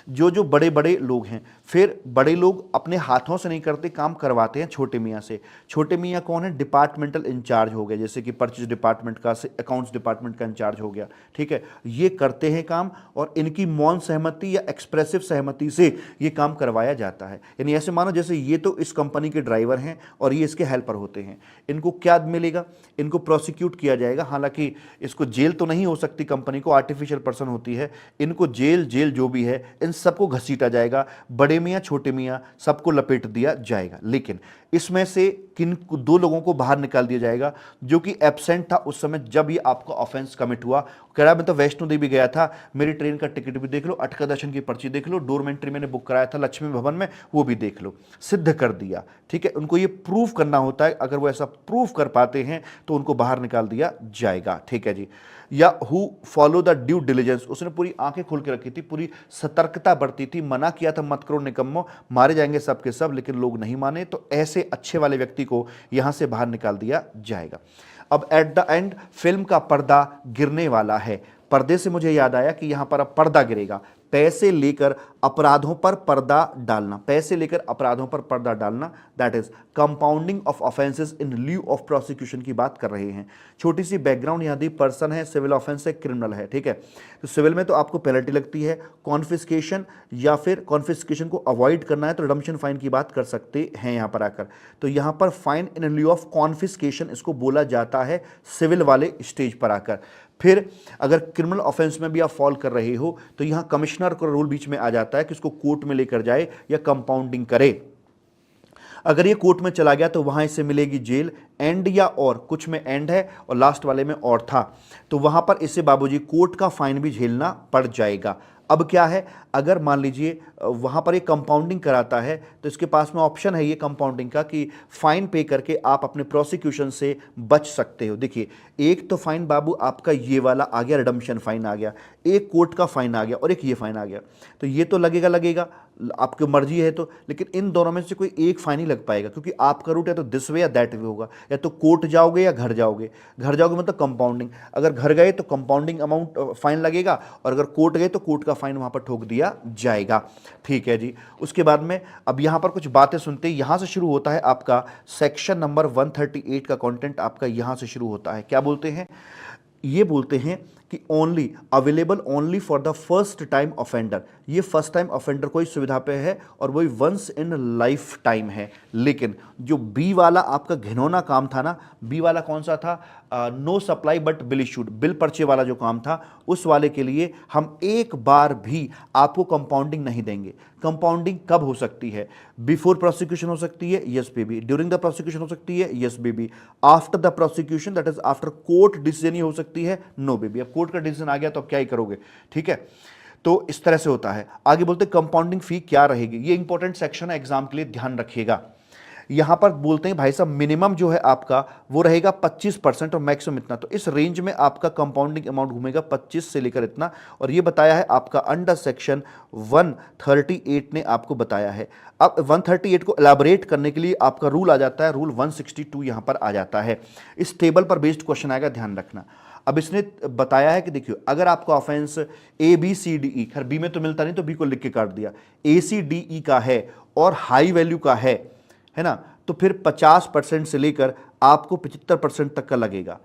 जो जो बड़े बड़े लोग हैं, फिर बड़े लोग अपने हाथों से नहीं करते, काम करवाते हैं छोटे मियाँ से। छोटे मियाँ कौन है? डिपार्टमेंटल इंचार्ज हो गए, जैसे कि परचेज डिपार्टमेंट का, अकाउंट्स डिपार्टमेंट का इंचार्ज हो गया। ठीक है, ये करते हैं काम और इनकी मौन सहमति या एक्सप्रेसिव सहमति से ये काम करवाया जाता है। यानी ऐसे मानो जैसे ये तो इस कंपनी के ड्राइवर हैं और ये इसके हेल्पर होते हैं। इनको क्या मिलेगा? इनको प्रोसिक्यूट किया जाएगा। हालांकि इसको जेल तो नहीं हो सकती, कंपनी को आर्टिफिशियल पर्सन होती है, इनको जेल जो भी है इन सबको घसीटा जाएगा, बड़े मियाँ छोटे मियाँ सबको लपेट दिया जाएगा। लेकिन इसमें से किन दो लोगों को बाहर निकाल दिया जाएगा जो कि एब्सेंट था उस समय जब ये आपका ऑफेंस कमिट हुआ। कह रहा मैं तो वैष्णो देवी गया था, मेरी ट्रेन का टिकट भी देख लो, अटका दर्शन की पर्ची देख लो, डोरमेंट्री मैंने बुक कराया था लक्ष्मी भवन में, वो भी देख लो, सिद्ध कर दिया। ठीक है, उनको ये प्रूव करना होता है, अगर वो ऐसा प्रूव कर पाते हैं तो उनको बाहर निकाल दिया जाएगा। ठीक है जी। या who follow the due diligence, उसने पूरी आंखें खोल के रखी थी, पूरी सतर्कता बरती थी, मना किया था मत करो निकम्मो, मारे जाएंगे सब के सब, लेकिन लोग नहीं माने, तो ऐसे अच्छे वाले व्यक्ति को यहां से बाहर निकाल दिया जाएगा। अब एट द एंड फिल्म का पर्दा गिरने वाला है। पर्दे से मुझे याद आया कि यहां पर अब पर्दा गिरेगा। पैसे लेकर अपराधों पर पर्दा डालना, पैसे लेकर अपराधों पर पर्दा डालना, that is compounding of offences in lieu of prosecution की बात कर रहे हैं। छोटी सी बैकग्राउंड यहाँ दी, पर्सन है, सिविल ऑफेंस है, क्रिमिनल है। ठीक है, तो सिविल में तो आपको पेनल्टी लगती है, कॉन्फिस्केशन, या फिर कॉन्फिस्केशन को अवॉइड करना है तो रिडम्पशन फाइन की बात कर सकते हैं यहाँ पर आकर। तो यहाँ पर fine in lieu of confiscation इसको बोला जाता है सिविल वाले स्टेज पर आकर। फिर अगर क्रिमिनल ऑफेंस में भी आप फॉल कर रहे हो तो यहां कमिश्नर का रूल बीच में आ जाता है कि इसको कोर्ट में लेकर जाए या कंपाउंडिंग करे। अगर ये कोर्ट में चला गया तो वहां इसे मिलेगी जेल, एंड या और, कुछ में एंड है और लास्ट वाले में और था, तो वहां पर इसे बाबूजी कोर्ट का फाइन भी झेलना पड़ जाएगा। अब क्या है, अगर मान लीजिए वहाँ पर ये कंपाउंडिंग कराता है तो इसके पास में ऑप्शन है ये कंपाउंडिंग का कि फाइन पे करके आप अपने प्रोसिक्यूशन से बच सकते हो। देखिए, एक तो फाइन बाबू आपका ये वाला आ गया, रिडम्पशन फाइन आ गया, एक कोर्ट का फाइन आ गया और एक ये फाइन आ गया, तो ये तो लगेगा आपकी मर्जी है तो, लेकिन इन दोनों में से कोई एक फाइन ही लग पाएगा, क्योंकि आपका रूट या तो दिस वे या दैट वे होगा, या तो कोर्ट जाओगे या घर जाओगे। घर जाओगे मतलब कंपाउंडिंग, अगर घर गए तो कंपाउंडिंग अमाउंट फाइन लगेगा, और अगर कोर्ट गए तो कोर्ट का फाइन वहां पर ठोक दिया जाएगा। ठीक है जी। उसके बाद में अब यहां पर कुछ बातें सुनते हैं, यहां से शुरू होता है आपका सेक्शन नंबर 138 का कंटेंट आपका यहां से शुरू होता है। क्या बोलते हैं? ये बोलते हैं कि only available only for the first time offender, ये फर्स्ट टाइम ऑफेंडर को ही सुविधा पे है और वही वंस इन लाइफ टाइम है। लेकिन जो बी वाला आपका घिनौना काम था ना, बी वाला कौन सा था? No supply but bill issued, bill पर्चे वाला जो काम था, उस वाले के लिए हम एक बार भी आपको कंपाउंडिंग नहीं देंगे। कंपाउंडिंग कब हो सकती है? बिफोर प्रोसिक्यूशन हो सकती है, yes baby. During the prosecution हो सकती है, yes baby. After the prosecution, that is after court decision ही हो सकती है, नो बेबी। अब कोर्ट का डिसीजन आ गया तो अब क्या ही करोगे? ठीक है, तो इस तरह से होता है। आगे बोलते कंपाउंडिंग फी क्या रहेगी, ये इंपॉर्टेंट सेक्शन है, एग्जाम के लिए ध्यान रखिएगा। यहां पर बोलते हैं भाई साहब मिनिमम जो है आपका वो रहेगा 25% और मैक्सिमम इतना, तो इस रेंज में आपका कंपाउंडिंग अमाउंट घूमेगा 25 से लेकर इतना, और ये बताया है आपका अंडर सेक्शन 138 ने आपको बताया है। अब 138 को एलाबोरेट करने के लिए आपका रूल आ जाता है, रूल 162 यहां पर आ जाता है। इस टेबल पर बेस्ड क्वेश्चन आएगा, ध्यान रखना। अब इसने बताया है कि देखिए, अगर आपका ऑफेंस ABCDE, खैर बी में तो मिलता नहीं तो बी को लिख के काट दिया, ACDE का है और हाई वैल्यू का है ना, तो फिर 50% से लेकर आपको 75% तक का लगेगा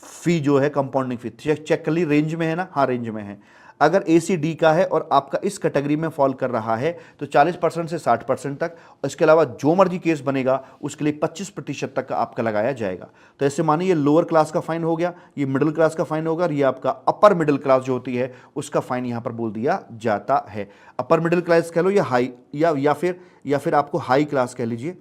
फी, जो है कंपाउंडिंग फी। चेक कर ली रेंज में है ना, हाँ रेंज में है। अगर ACD का है और आपका इस कैटेगरी में फॉल कर रहा है तो 40% से 60% तक, इसके अलावा जो मर्जी केस बनेगा उसके लिए 25% तक का आपका लगाया जाएगा। तो ऐसे मानिए ये लोअर क्लास का फाइन हो गया, ये मिडिल क्लास का फाइन होगा, और ये आपका अपर मिडिल क्लास जो होती है उसका फाइन यहां पर बोल दिया जाता है। अपर मिडिल क्लास कह लो या हाई, या फिर आपको हाई क्लास कह लीजिए,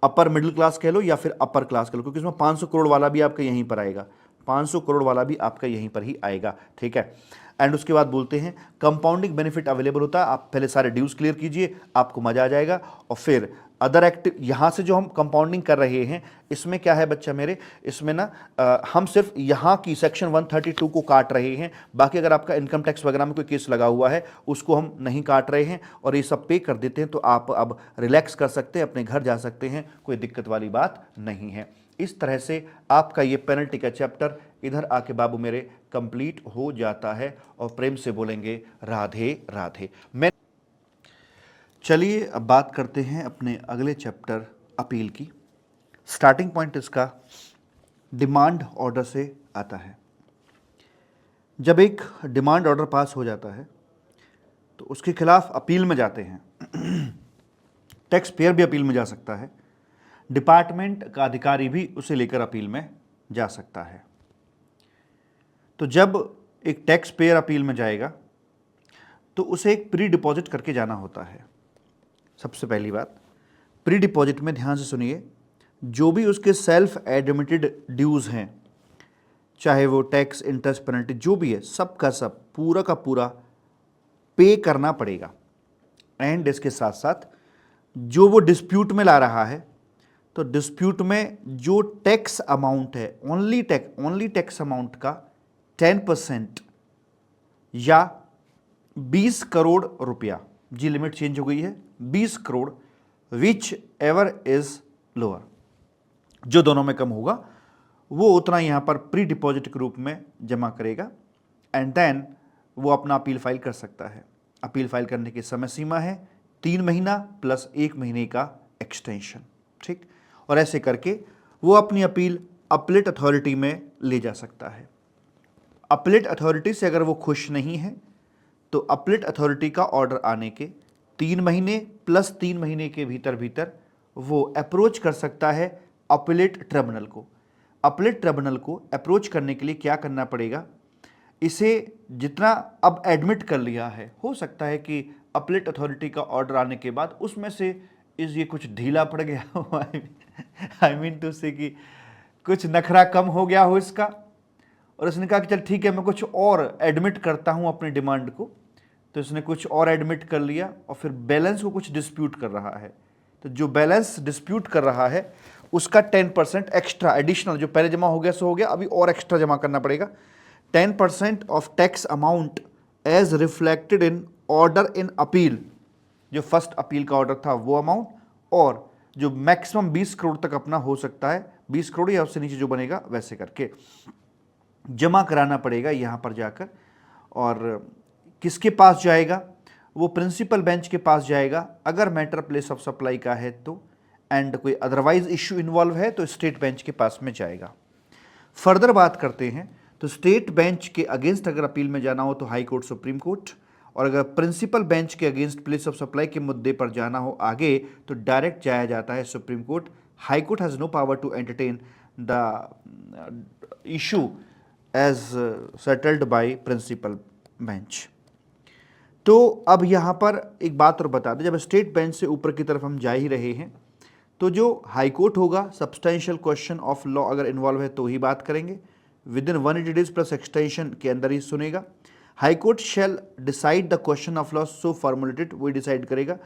अपर मिडिल क्लास कह लो या फिर अपर क्लास कह लो, क्योंकि इसमें 500 करोड़ वाला भी आपका यहीं पर आएगा। 500 करोड़ वाला भी आपका यहीं पर ही आएगा, ठीक है। एंड उसके बाद बोलते हैं कंपाउंडिंग बेनिफिट अवेलेबल होता है। आप पहले सारे ड्यूज क्लियर कीजिए, आपको मजा आ जाएगा। और फिर अदर एक्टिव, यहाँ से जो हम कंपाउंडिंग कर रहे हैं इसमें क्या है बच्चा मेरे, इसमें ना हम सिर्फ यहाँ की सेक्शन 132 को काट रहे हैं। बाकी अगर आपका इनकम टैक्स वगैरह में कोई केस लगा हुआ है उसको हम नहीं काट रहे हैं और ये सब पे कर देते हैं, तो आप अब रिलैक्स कर सकते हैं, अपने घर जा सकते हैं, कोई दिक्कत वाली बात नहीं है। इस तरह से आपका ये पेनल्टी का चैप्टर इधर आके बाबू मेरे कंप्लीट हो जाता है और प्रेम से बोलेंगे राधे राधे। मैं चलिए अब बात करते हैं अपने अगले चैप्टर अपील की। स्टार्टिंग पॉइंट इसका डिमांड ऑर्डर से आता है। जब एक डिमांड ऑर्डर पास हो जाता है तो उसके खिलाफ अपील में जाते हैं। टैक्स पेयर भी अपील में जा सकता है, डिपार्टमेंट का अधिकारी भी उसे लेकर अपील में जा सकता है। तो जब एक टैक्स पेयर अपील में जाएगा तो उसे एक प्री डिपॉजिट करके जाना होता है। सबसे पहली बात, प्री डिपॉजिट में ध्यान से सुनिए, जो भी उसके सेल्फ एडमिटेड ड्यूज़ हैं, चाहे वो टैक्स, इंटरेस्ट, पेनल्टी जो भी है, सब का सब पूरा का पूरा पे करना पड़ेगा। एंड इसके साथ साथ जो वो डिस्प्यूट में ला रहा है, तो डिस्प्यूट में जो टैक्स अमाउंट है, ओनली टैक्स अमाउंट का 10% या 20 करोड़ रुपया, जी लिमिट चेंज हो गई है, 20 crore, which ever is lower, जो दोनों में कम होगा वो उतना यहाँ पर प्री डिपॉजिट के रूप में जमा करेगा। एंड देन वो अपना अपील फाइल कर सकता है। अपील फाइल करने की समय सीमा है 3 महीना प्लस 1 महीने का एक्सटेंशन, ठीक। और ऐसे करके वो अपनी अपील अपीलेट अथॉरिटी में ले जा सकता है। अपीलेट अथॉरिटी से अगर वो खुश नहीं है तो अपीलेट अथॉरिटी का ऑर्डर आने के 3 महीने प्लस 3 महीने के भीतर भीतर वो अप्रोच कर सकता है अपीलेट ट्रिब्यूनल को। अपीलेट ट्रिब्यूनल को अप्रोच करने के लिए क्या करना पड़ेगा, इसे जितना अब एडमिट कर लिया है, हो सकता है कि अपीलेट अथॉरिटी का ऑर्डर आने के बाद उसमें से ये कुछ ढीला पड़ गया हो, आई मीन टू से कि कुछ नखरा कम हो गया हो इसका, और इसने कहा कि चल ठीक है मैं कुछ और एडमिट करता हूँ अपनी डिमांड को। तो इसने कुछ और एडमिट कर लिया और फिर बैलेंस को कुछ डिस्प्यूट कर रहा है। तो जो बैलेंस डिस्प्यूट कर रहा है उसका 10% एक्स्ट्रा एडिशनल, जो पहले जमा हो गया सो हो गया, अभी और एक्स्ट्रा जमा करना पड़ेगा। 10% of tax amount as reflected in order in appeal, जो फर्स्ट अपील का ऑर्डर था वो अमाउंट, और जो मैक्सिमम 20 करोड़ तक अपना हो सकता है, 20 करोड़ या उससे नीचे जो बनेगा वैसे करके जमा कराना पड़ेगा यहाँ पर जाकर। और किसके पास जाएगा, वो प्रिंसिपल बेंच के पास जाएगा अगर मैटर प्लेस ऑफ सप्लाई का है तो, एंड कोई अदरवाइज इश्यू इन्वॉल्व है तो स्टेट बेंच के पास में जाएगा। फर्दर बात करते हैं तो स्टेट बेंच के अगेंस्ट अगर अपील में जाना हो तो हाई कोर्ट, सुप्रीम कोर्ट, और अगर प्रिंसिपल बेंच के अगेंस्ट प्लेस ऑफ सप्लाई के मुद्दे पर जाना हो आगे तो डायरेक्ट जाया जाता है Supreme Court. High court has no power to entertain the issue as settled by principal bench. तो अब यहाँ पर एक बात और बता दें, जब स्टेट बेंच से ऊपर की तरफ हम जा ही रहे हैं तो जो हाई कोर्ट होगा, सब्सटेंशियल क्वेश्चन ऑफ लॉ अगर इन्वॉल्व है तो ही बात करेंगे, with in 180 days plus extension के अंदर ही सुनेगा। High court shell decide the question of law so formulated, वही डिसाइड करेगा।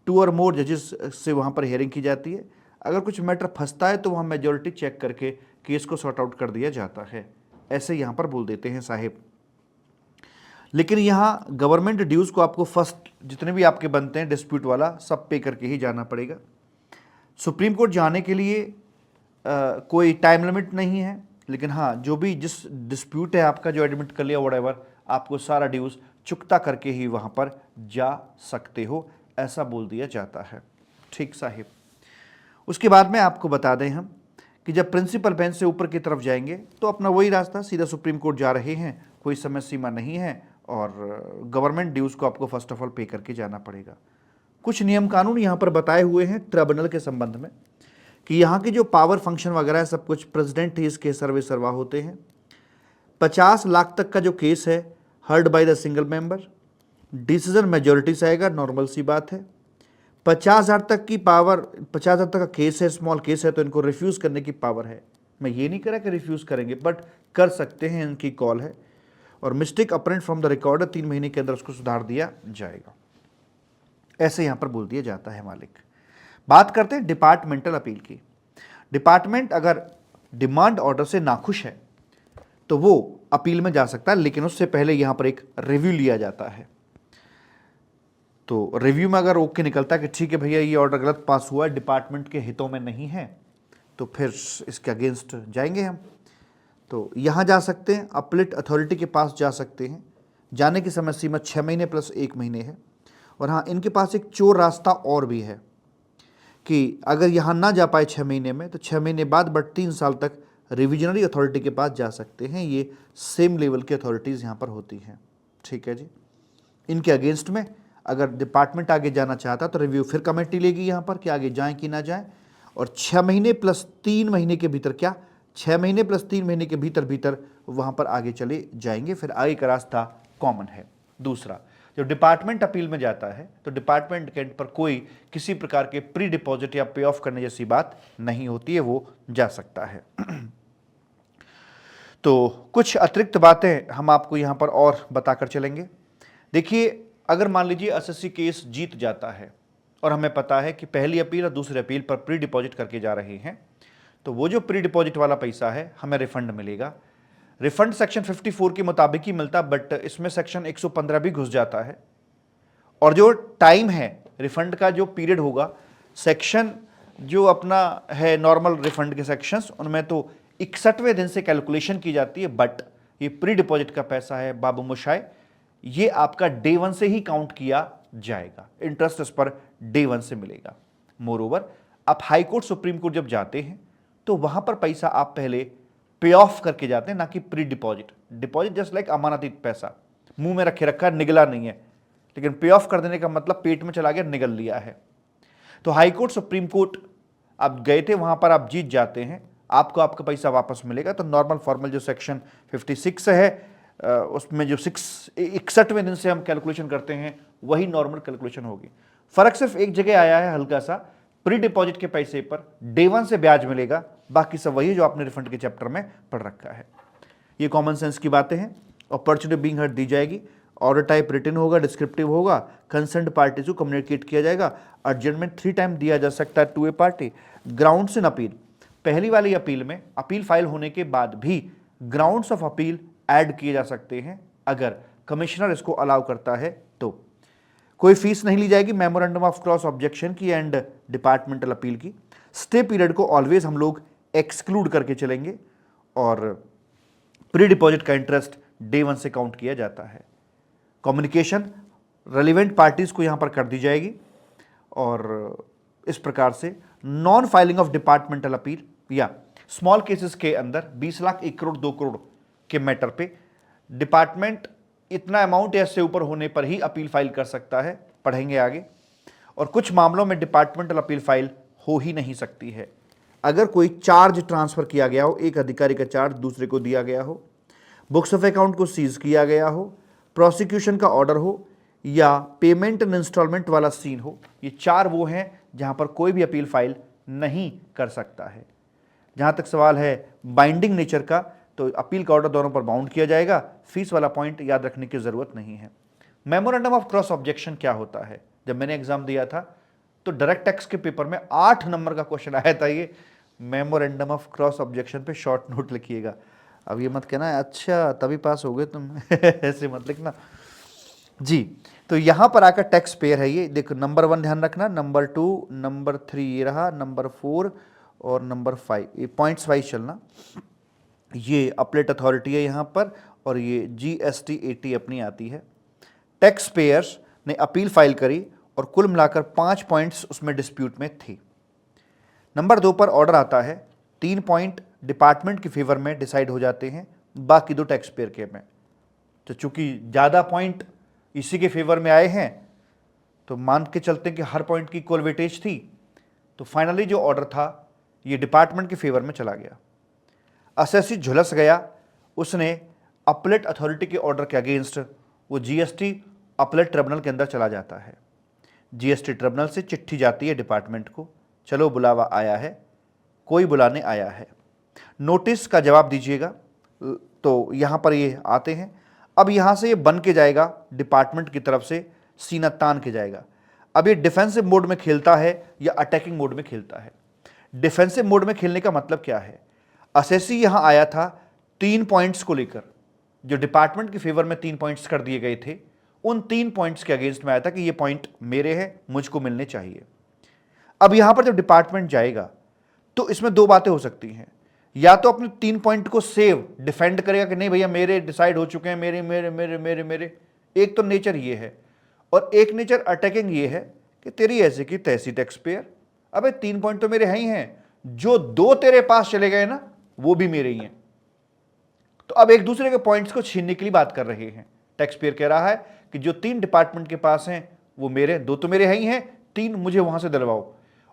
2 और मोर जजेस से वहाँ पर हियरिंग की जाती है। अगर कुछ मैटर फंसता है तो वहाँ मेजॉरिटी चेक करके केस को सॉर्ट आउट कर दिया जाता है। ऐसे यहाँ पर बोल देते हैं साहिब। लेकिन यहाँ गवर्नमेंट ड्यूज़ को आपको फर्स्ट जितने भी आपके बनते हैं डिस्प्यूट वाला सब पे करके ही जाना पड़ेगा। सुप्रीम कोर्ट जाने के लिए कोई टाइम लिमिट नहीं है, लेकिन हाँ जो भी जिस डिस्प्यूट है आपका जो एडमिट कर लिया व्हाटएवर, आपको सारा ड्यूज़ चुकता करके ही वहाँ पर जा सकते हो, ऐसा बोल दिया जाता है। ठीक साहिब। उसके बाद में आपको बता दें हम कि जब प्रिंसिपल बेंच से ऊपर की तरफ जाएंगे तो अपना वही रास्ता, सीधा सुप्रीम कोर्ट जा रहे हैं, कोई समय सीमा नहीं है, और गवर्नमेंट ड्यूज़ को आपको फर्स्ट ऑफ ऑल पे करके जाना पड़ेगा। कुछ नियम कानून यहाँ पर बताए हुए हैं ट्रिब्यूनल के संबंध में कि यहाँ की जो पावर फंक्शन वगैरह है सब कुछ प्रेसिडेंट ही इसके सर्वे सर्वा होते हैं। 50 लाख तक का जो केस है heard by the single member, decision majority से आएगा, नॉर्मल सी बात है। 50,000 तक की पावर, 50,000 तक का केस है, स्मॉल केस है तो इनको रिफ्यूज़ करने की पावर है। मैं ये नहीं कह रहा कि रिफ्यूज़ करेंगे, बट कर सकते हैं, इनकी कॉल है। और mistake apparent from the recorder 3 महीने के अंदर उसको सुधार दिया जाएगा, ऐसे यहां पर बोल दिया जाता है मालिक। बात करते हैं डिपार्टमेंटल अपील की। डिपार्टमेंट अगर डिमांड ऑर्डर से नाखुश है तो वो अपील में जा सकता है, लेकिन उससे पहले यहां पर एक रिव्यू लिया जाता है। तो रिव्यू में अगर ओके निकलता है कि ठीक है भैया ये ऑर्डर गलत पास हुआ है, डिपार्टमेंट के हितों में नहीं है, तो फिर इसके अगेंस्ट जाएंगे हम। तो यहाँ जा सकते हैं, अपीलेट अथॉरिटी के पास जा सकते हैं। जाने की समय सीमा 6 महीने प्लस 1 महीने है। और हाँ, इनके पास एक चोर रास्ता और भी है कि अगर यहाँ ना जा पाए 6 महीने में, तो 6 महीने बाद बट 3 साल तक रिविजनरी अथॉरिटी के पास जा सकते हैं। ये सेम लेवल की अथॉरिटीज़ यहाँ पर होती हैं, ठीक है जी। इनके अगेंस्ट में अगर डिपार्टमेंट आगे जाना चाहता तो रिव्यू फिर कमेटी लेगी यहाँ पर कि आगे जाएं कि ना जाएं। और 6 महीने प्लस 3 महीने के भीतर, क्या 6 महीने प्लस 3 महीने के भीतर वहाँ पर आगे चले जाएंगे। फिर आगे का रास्ता कॉमन है। दूसरा, जब डिपार्टमेंट अपील में जाता है तो डिपार्टमेंट के एंड पर कोई किसी प्रकार के प्री डिपॉजिट या पे ऑफ करने जैसी बात नहीं होती है, वो जा सकता है। तो कुछ अतिरिक्त बातें हम आपको यहाँ पर और बताकर चलेंगे। देखिए, अगर मान लीजिए एसएससी केस जीत जाता है और हमें पता है कि पहली अपील और दूसरी अपील पर प्री डिपॉजिट करके जा रहे हैं, तो वो जो प्री डिपॉजिट वाला पैसा है हमें रिफंड मिलेगा। रिफंड सेक्शन 54 के मुताबिक ही मिलता, बट इसमें सेक्शन 115 भी घुस जाता है। और जो टाइम है रिफंड का, जो पीरियड होगा, सेक्शन जो अपना है नॉर्मल रिफंड के सेक्शंस, उनमें तो 61वें दिन से कैलकुलेशन की जाती है। बट ये प्री डिपॉजिट का पैसा है बाबू मोशाय, ये आपका डे 1 से ही काउंट किया जाएगा। इंटरेस्ट इस पर डे 1 से मिलेगा। मोरओवर, आप हाई कोर्ट सुप्रीम कोर्ट जब जाते हैं तो वहां पर पैसा आप पहले पे ऑफ करके जाते हैं, ना कि pre deposit. Deposit just like अमानती पैसा, मुंह में रखे रखा, निगला नहीं है। लेकिन पे ऑफ कर देने का मतलब पेट में चला गया, निगल लिया है। तो हाई कोर्ट सुप्रीम कोर्ट आप गए थे, वहां पर आप जीत जाते हैं, आपको आपका पैसा वापस मिलेगा। तो नॉर्मल फॉर्मल जो सेक्शन 56 है उसमें जो 61वें दिन से हम कैलकुलेशन करते हैं, वही नॉर्मल कैलकुलेशन होगी। फर्क सिर्फ एक जगह आया है हल्का सा, प्री डिपॉजिट के पैसे पर डे 1 से ब्याज मिलेगा, बाकी सब वही जो आपने रिफंड के चैप्टर में पढ़ रखा है। ये कॉमन सेंस की बातें हैं। अपॉर्चुनिटी बीइंग हर्ड दी जाएगी, ऑर्डर टाइप रिटन होगा, डिस्क्रिप्टिव होगा, कंसर्न्ड पार्टी को कम्युनिकेट किया जाएगा, एडजमेंट 3 टाइम दिया जा सकता है to a party. Grounds in appeal, पहली वाली अपील में अपील फाइल होने के बाद भी ग्राउंड्स ऑफ अपील ऐड किए जा सकते हैं, अगर कमिश्नर इसको अलाउ करता है तो। कोई फीस नहीं ली जाएगी मेमोरेंडम ऑफ क्रॉस ऑब्जेक्शन की एंड डिपार्टमेंटल अपील की। स्टे पीरियड को ऑलवेज हम लोग एक्सक्लूड करके चलेंगे और प्री डिपॉजिट का इंटरेस्ट डे 1 से काउंट किया जाता है। कम्युनिकेशन रेलिवेंट पार्टीज को यहां पर कर दी जाएगी और इस प्रकार से non filing of departmental appeal या स्मॉल केसेस के अंदर 20 लाख 1 करोड़ 2 करोड़ के मैटर पे डिपार्टमेंट इतना अमाउंट या इससे ऊपर होने पर ही अपील फाइल कर सकता है, पढ़ेंगे आगे। और कुछ मामलों में डिपार्टमेंटल अपील फाइल हो ही नहीं सकती है अगर कोई चार्ज ट्रांसफर किया गया हो, एक अधिकारी का चार्ज दूसरे को दिया गया हो, बुक्स ऑफ अकाउंट को सीज किया गया हो, प्रोसिक्यूशन का ऑर्डर हो या पेमेंट एंड इंस्टॉलमेंट वाला सीन हो। ये 4 वो हैं जहां पर कोई भी अपील फाइल नहीं कर सकता है। जहां तक सवाल है बाइंडिंग नेचर का, तो अपील का ऑर्डर दोनों पर बाउंड किया जाएगा। फीस वाला पॉइंट याद रखने की जरूरत नहीं है। मेमोरेंडम ऑफ क्रॉस ऑब्जेक्शन क्या होता है? जब मैंने एग्जाम दिया था तो डायरेक्ट टैक्स के पेपर में 8 नंबर का क्वेश्चन आया था, ये मेमोरेंडम ऑफ क्रॉस ऑब्जेक्शन पे शॉर्ट नोट लिखिएगा। अब ये मत कहना अच्छा तभी पास हो गए तुम ऐसे मत लिखना जी। तो यहां पर आकर टैक्स पेयर है, ये देखो नंबर 1 ध्यान रखना, नंबर 2, नंबर 3 ये रहा, नंबर 4 और नंबर 5, ये पॉइंट्स वाइज चलना। ये अपलेट अथॉरिटी है यहाँ पर और ये GST 80 अपनी आती है। टैक्स पेयर्स ने अपील फाइल करी और कुल मिलाकर 5 पॉइंट्स उसमें डिस्प्यूट में थे। नंबर 2 पर ऑर्डर आता है, 3 पॉइंट डिपार्टमेंट के फेवर में डिसाइड हो जाते हैं, बाकी 2 टैक्स पेयर के में। तो चूंकि ज़्यादा पॉइंट इसी के फेवर में आए हैं तो मान के चलते हैं कि हर पॉइंट की इक्वल वेटेज थी, तो फाइनली जो ऑर्डर था ये डिपार्टमेंट के फेवर में चला गया। असेसी झुलस गया, उसने अपलेट अथॉरिटी के ऑर्डर के अगेंस्ट वो GST अपलेट ट्रिब्यूनल के अंदर चला जाता है। GST ट्रिब्यूनल से चिट्ठी जाती है डिपार्टमेंट को, चलो बुलावा आया है, कोई बुलाने आया है, नोटिस का जवाब दीजिएगा। तो यहाँ पर ये आते हैं। अब यहाँ से ये बन के जाएगा डिपार्टमेंट की तरफ से, सीना तान के जाएगा। अब ये डिफेंसिव मोड में खेलता है या अटैकिंग मोड में खेलता है। डिफेंसिव मोड में खेलने का मतलब क्या है, असेसी यहाँ आया था 3 पॉइंट्स को लेकर, जो डिपार्टमेंट के फेवर में 3 पॉइंट्स कर दिए गए थे, उन 3 पॉइंट्स के अगेंस्ट में आया था कि ये पॉइंट मेरे हैं, मुझको मिलने चाहिए। अब यहां पर जब डिपार्टमेंट जाएगा तो इसमें 2 बातें हो सकती हैं, या तो अपने 3 पॉइंट को सेव डिफेंड करेगा कि नहीं भैया मेरे डिसाइड हो चुके हैं, मेरे मेरे मेरे मेरे मेरे, एक तो नेचर ये है, और एक नेचर अटैकिंग ये है कि तेरी ऐसे की तैसी टैक्स पेयर, अबे 3 पॉइंट तो मेरे हैं ही हैं, जो 2 तेरे पास चले गए ना वो भी मेरे ही हैं। तो अब एक दूसरे के पॉइंट्स को छीनने के लिए बात कर रहे हैं। टैक्स पेयर कह रहा है कि जो 3 डिपार्टमेंट के पास हैं वो मेरे, 2 तो मेरे हैं ही हैं, 3 मुझे वहां से दिलवाओ।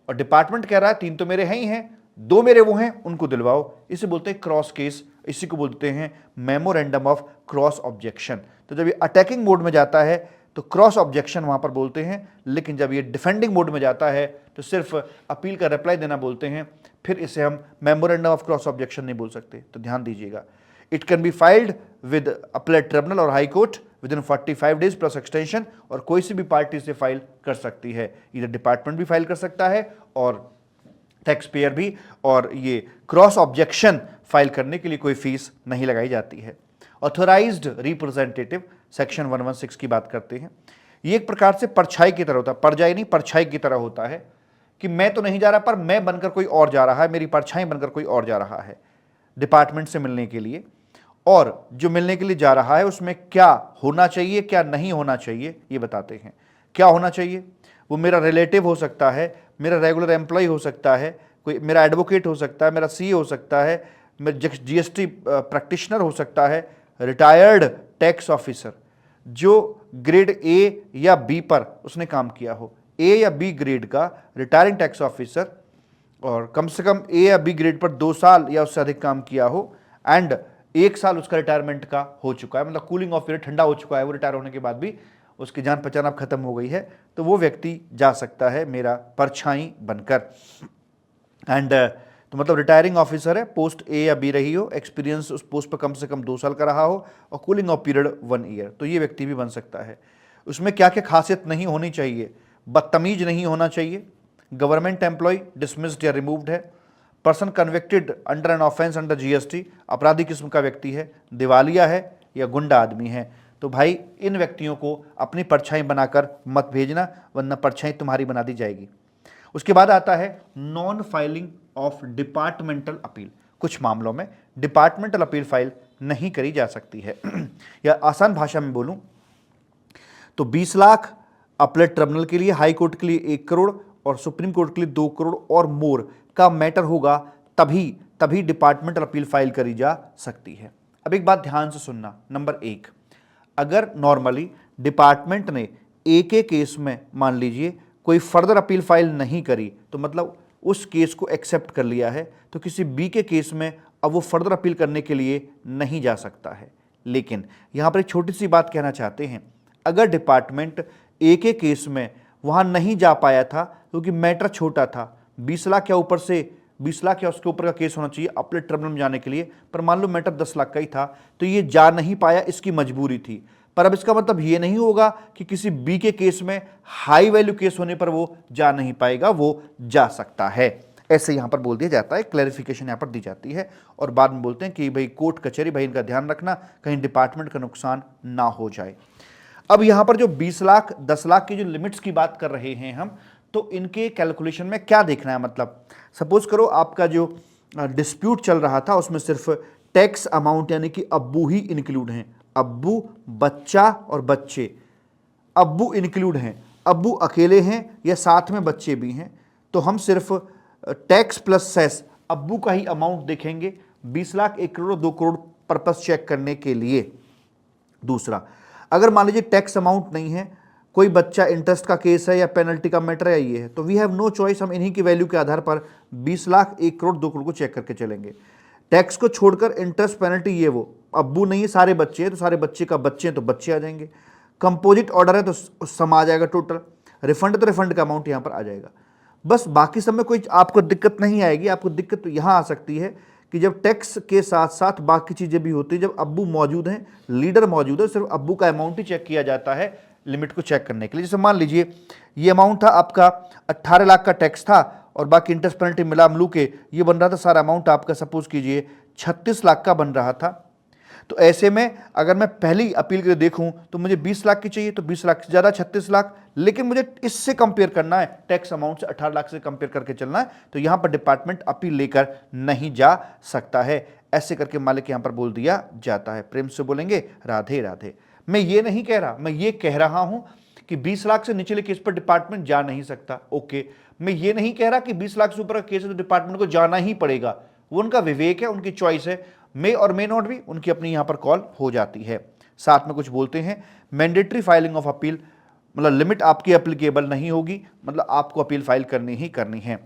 और डिपार्टमेंट कह रहा है 3 तो मेरे हैं ही हैं, 2 मेरे वो हैं, उनको दिलवाओ। इसे बोलते हैं क्रॉस केस, इसी को बोलते हैं मेमोरेंडम ऑफ क्रॉस ऑब्जेक्शन। तो जब ये अटैकिंग मोड में जाता है तो क्रॉस ऑब्जेक्शन वहां पर बोलते हैं, लेकिन जब ये डिफेंडिंग मोड में जाता है तो सिर्फ अपील का रिप्लाई देना बोलते हैं, फिर इसे हम मेमोरेंडम ऑफ क्रॉस ऑब्जेक्शन नहीं बोल सकते। तो ध्यान दीजिएगा, it can be filed with appellate tribunal और high court within 45 days plus extension, और कोई सी भी पार्टी से फाइल कर सकती है। इधर डिपार्टमेंट भी फाइल कर सकता है और टैक्स पेयर भी, और ये क्रॉस ऑब्जेक्शन फाइल करने के लिए कोई फीस नहीं लगाई जाती है। ऑथोराइज्ड रिप्रेजेंटेटिव सेक्शन 116 की बात करते हैं। ये एक प्रकार से परछाई की तरह होता है, परछाई नहीं, परछाई की तरह होता है कि मैं तो नहीं जा रहा पर मैं बनकर कोई और जा रहा है, मेरी परछाई बनकर कोई और जा रहा है डिपार्टमेंट से मिलने के लिए, और जो मिलने के लिए जा रहा है उसमें क्या होना चाहिए क्या नहीं होना चाहिए ये बताते हैं। क्या होना चाहिए, वो मेरा रिलेटिव हो सकता है, मेरा रेगुलर एम्प्लॉय हो सकता है, कोई मेरा एडवोकेट हो सकता है, मेरा सीए हो सकता है, मेरा जीएसटी प्रैक्टिशनर हो सकता है, रिटायर्ड टैक्स ऑफिसर जो ग्रेड ए या बी पर उसने काम किया हो, ए या बी ग्रेड का रिटायरिंग टैक्स ऑफिसर, और कम से कम ए या बी ग्रेड पर 2 साल या उससे अधिक काम किया हो, एंड 1 साल उसका रिटायरमेंट का हो चुका है, मतलब कूलिंग ऑफ पीरियड ठंडा हो चुका है, वो रिटायर होने के बाद भी उसकी जान पहचान अब खत्म हो गई है, तो वो व्यक्ति जा सकता है मेरा परछाई बनकर। एंड तो मतलब रिटायरिंग ऑफिसर है, पोस्ट ए या बी रही हो, एक्सपीरियंस उस पोस्ट पर कम से कम 2 साल का रहा हो, और कूलिंग ऑफ पीरियड 1 ईयर, तो ये व्यक्ति भी बन सकता है। उसमें क्या क्या खासियत नहीं होनी चाहिए, बदतमीज नहीं होना चाहिए, गवर्नमेंट एम्प्लॉय डिसमिस्ड या रिमूव्ड है, person convicted under an offence under GST, अपराधी किस्म का व्यक्ति है, दिवालिया है या गुंडा आदमी है। तो भाई इन व्यक्तियों को अपनी परछाई बनाकर मत भेजना, वरना परछाई तुम्हारी बना दी जाएगी। उसके बाद आता है non filing of departmental appeal. कुछ मामलों में डिपार्टमेंटल अपील फाइल नहीं करी जा सकती है। या आसान भाषा में बोलूं तो 20 लाख अपीलेट ट्रिब्यूनल के लिए, हाई कोर्ट के लिए 1 करोड़ और सुप्रीम कोर्ट के लिए 2 करोड़ और मोर का मैटर होगा, तभी डिपार्टमेंटल अपील फाइल करी जा सकती है। अब एक बात ध्यान से सुनना, नंबर 1, अगर नॉर्मली डिपार्टमेंट ने ए के केस में मान लीजिए कोई फर्दर अपील फाइल नहीं करी, तो मतलब उस केस को एक्सेप्ट कर लिया है, तो किसी बी के केस में अब वो फर्दर अपील करने के लिए नहीं जा सकता है। लेकिन यहाँ पर एक छोटी सी बात कहना चाहते हैं, अगर डिपार्टमेंट ए के केस में वहाँ नहीं जा पाया था क्योंकि मैटर छोटा था, 20 लाख या ऊपर से 20 लाख या उसके ऊपर का केस होना चाहिए अपीलेट ट्रिब्यूनल में जाने के लिए, पर मान लो मैटर 10 लाख का ही था, तो ये जा नहीं पाया, इसकी मजबूरी थी। पर अब इसका मतलब ये नहीं होगा कि किसी बी के केस में हाई वैल्यू केस होने पर वो जा नहीं पाएगा, वो जा सकता है। ऐसे यहां पर बोल दिया जाता है, क्लैरिफिकेशन यहां पर दी जाती है, और बाद में बोलते हैं कि भाई कोर्ट कचहरी, भाई इनका ध्यान रखना कहीं डिपार्टमेंट का नुकसान ना हो जाए। अब यहां पर जो 20 लाख 10 लाख की जो लिमिट्स की बात कर रहे हैं हम, तो इनके कैलकुलेशन में क्या देखना है, मतलब सपोज करो आपका जो डिस्प्यूट चल रहा था उसमें सिर्फ टैक्स अमाउंट यानी कि अब्बू ही इंक्लूड हैं, अब्बू, बच्चा और बच्चे, अब्बू इंक्लूड हैं, अब्बू अकेले हैं या साथ में बच्चे भी हैं, तो हम सिर्फ टैक्स प्लस सेस अब्बू का ही अमाउंट देखेंगे, 20 लाख 1 करोड़ 2 करोड़ पर्पस चेक करने के लिए। दूसरा, अगर मान लीजिए टैक्स अमाउंट नहीं है, कोई बच्चा इंटरेस्ट का केस है या पेनल्टी का मैटर है, ये है, तो वी हैव नो चॉइस, हम इन्हीं की वैल्यू के आधार पर 20 लाख 1 करोड़ 2 करोड़ को चेक करके चलेंगे। टैक्स को छोड़कर इंटरेस्ट पेनल्टी ये वो, अब्बू नहीं है सारे बच्चे हैं तो सारे बच्चे का बच्चे हैं तो बच्चे आ जाएंगे, कंपोजिट ऑर्डर है तो सम आ जाएगा टोटल, रिफंड तो रिफंड का अमाउंट यहाँ पर आ जाएगा। बस बाकी सब में कोई आपको दिक्कत नहीं आएगी। आपको दिक्कत तो यहाँ आ सकती है कि जब टैक्स के साथ साथ बाकी चीज़ें भी होती हैं, जब अब्बू मौजूद हैं, लीडर मौजूद है, सिर्फ अब्बू का अमाउंट ही चेक किया जाता है लिमिट को चेक करने के लिए। जैसे मान लीजिए ये अमाउंट था आपका 18 लाख का टैक्स था और बाकी इंटरेस्ट पेनल्टी मिला मिलू के ये बन रहा था सारा अमाउंट आपका, सपोज कीजिए 36 लाख का बन रहा था। तो ऐसे में अगर मैं पहली अपील के लिए देखूं तो मुझे 20 लाख की चाहिए, तो 20 लाख से ज़्यादा 36 लाख, लेकिन मुझे इससे कंपेयर करना है, टैक्स अमाउंट से 18 लाख से कंपेयर करके चलना है, तो यहां पर डिपार्टमेंट अपील लेकर नहीं जा सकता है। ऐसे करके मालिक यहां पर बोल दिया जाता है। प्रेम से बोलेंगे राधे राधे। मैं ये नहीं कह रहा, मैं ये कह रहा हूं कि 20 लाख से निचले केस पर डिपार्टमेंट जा नहीं सकता। ओके, मैं ये नहीं कह रहा कि 20 लाख से ऊपर का केस है तो डिपार्टमेंट को जाना ही पड़ेगा, वो उनका विवेक है, उनकी चॉइस है, मे और मे नॉट भी, उनकी अपनी यहां पर कॉल हो जाती है। साथ में कुछ बोलते हैं मैंडेटरी फाइलिंग ऑफ अपील, मतलब लिमिट आपकी एप्लीकेबल नहीं होगी, मतलब आपको अपील फाइल करनी ही करनी है।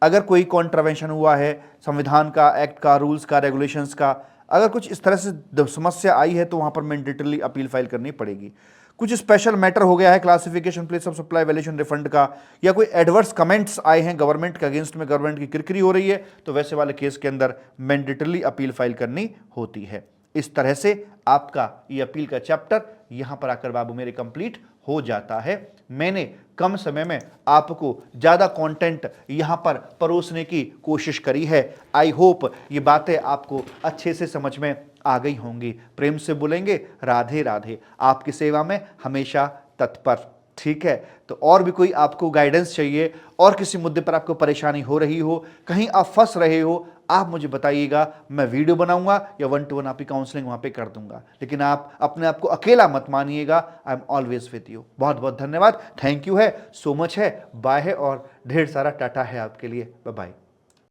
अगर कोई कॉन्ट्रावेंशन हुआ है संविधान का, एक्ट का, रूल्स का, रेगुलेशंस का, अगर कुछ इस तरह से समस्या आई है तो वहां पर मैंडेटरली अपील फाइल करनी पड़ेगी। कुछ स्पेशल मैटर हो गया है classification, place of supply, valuation, refund का, या कोई एडवर्स कमेंट्स आए हैं गवर्नमेंट के अगेंस्ट में, गवर्नमेंट की किरकिरी हो रही है, तो वैसे वाले केस के अंदर मैंडेटरली अपील फाइल करनी होती है। इस तरह से आपका ये अपील का चैप्टर यहां पर आकर बाबू मेरे कंप्लीट हो जाता है। मैंने कम समय में आपको ज़्यादा कंटेंट यहाँ पर परोसने की कोशिश करी है। आई होप ये बातें आपको अच्छे से समझ में आ गई होंगी। प्रेम से बोलेंगे राधे राधे। आपकी सेवा में हमेशा तत्पर। ठीक है, तो और भी कोई आपको गाइडेंस चाहिए और किसी मुद्दे पर आपको परेशानी हो रही हो, कहीं आप फंस रहे हो, आप मुझे बताइएगा, मैं वीडियो बनाऊंगा या 1-to-1 आपकी काउंसलिंग वहां पे कर दूंगा। लेकिन आप अपने आप को अकेला मत मानिएगा। I am always with you. बहुत बहुत धन्यवाद, थैंक यू है, सो मच है, बाय है और ढेर सारा टाटा है आपके लिए। Bye bye.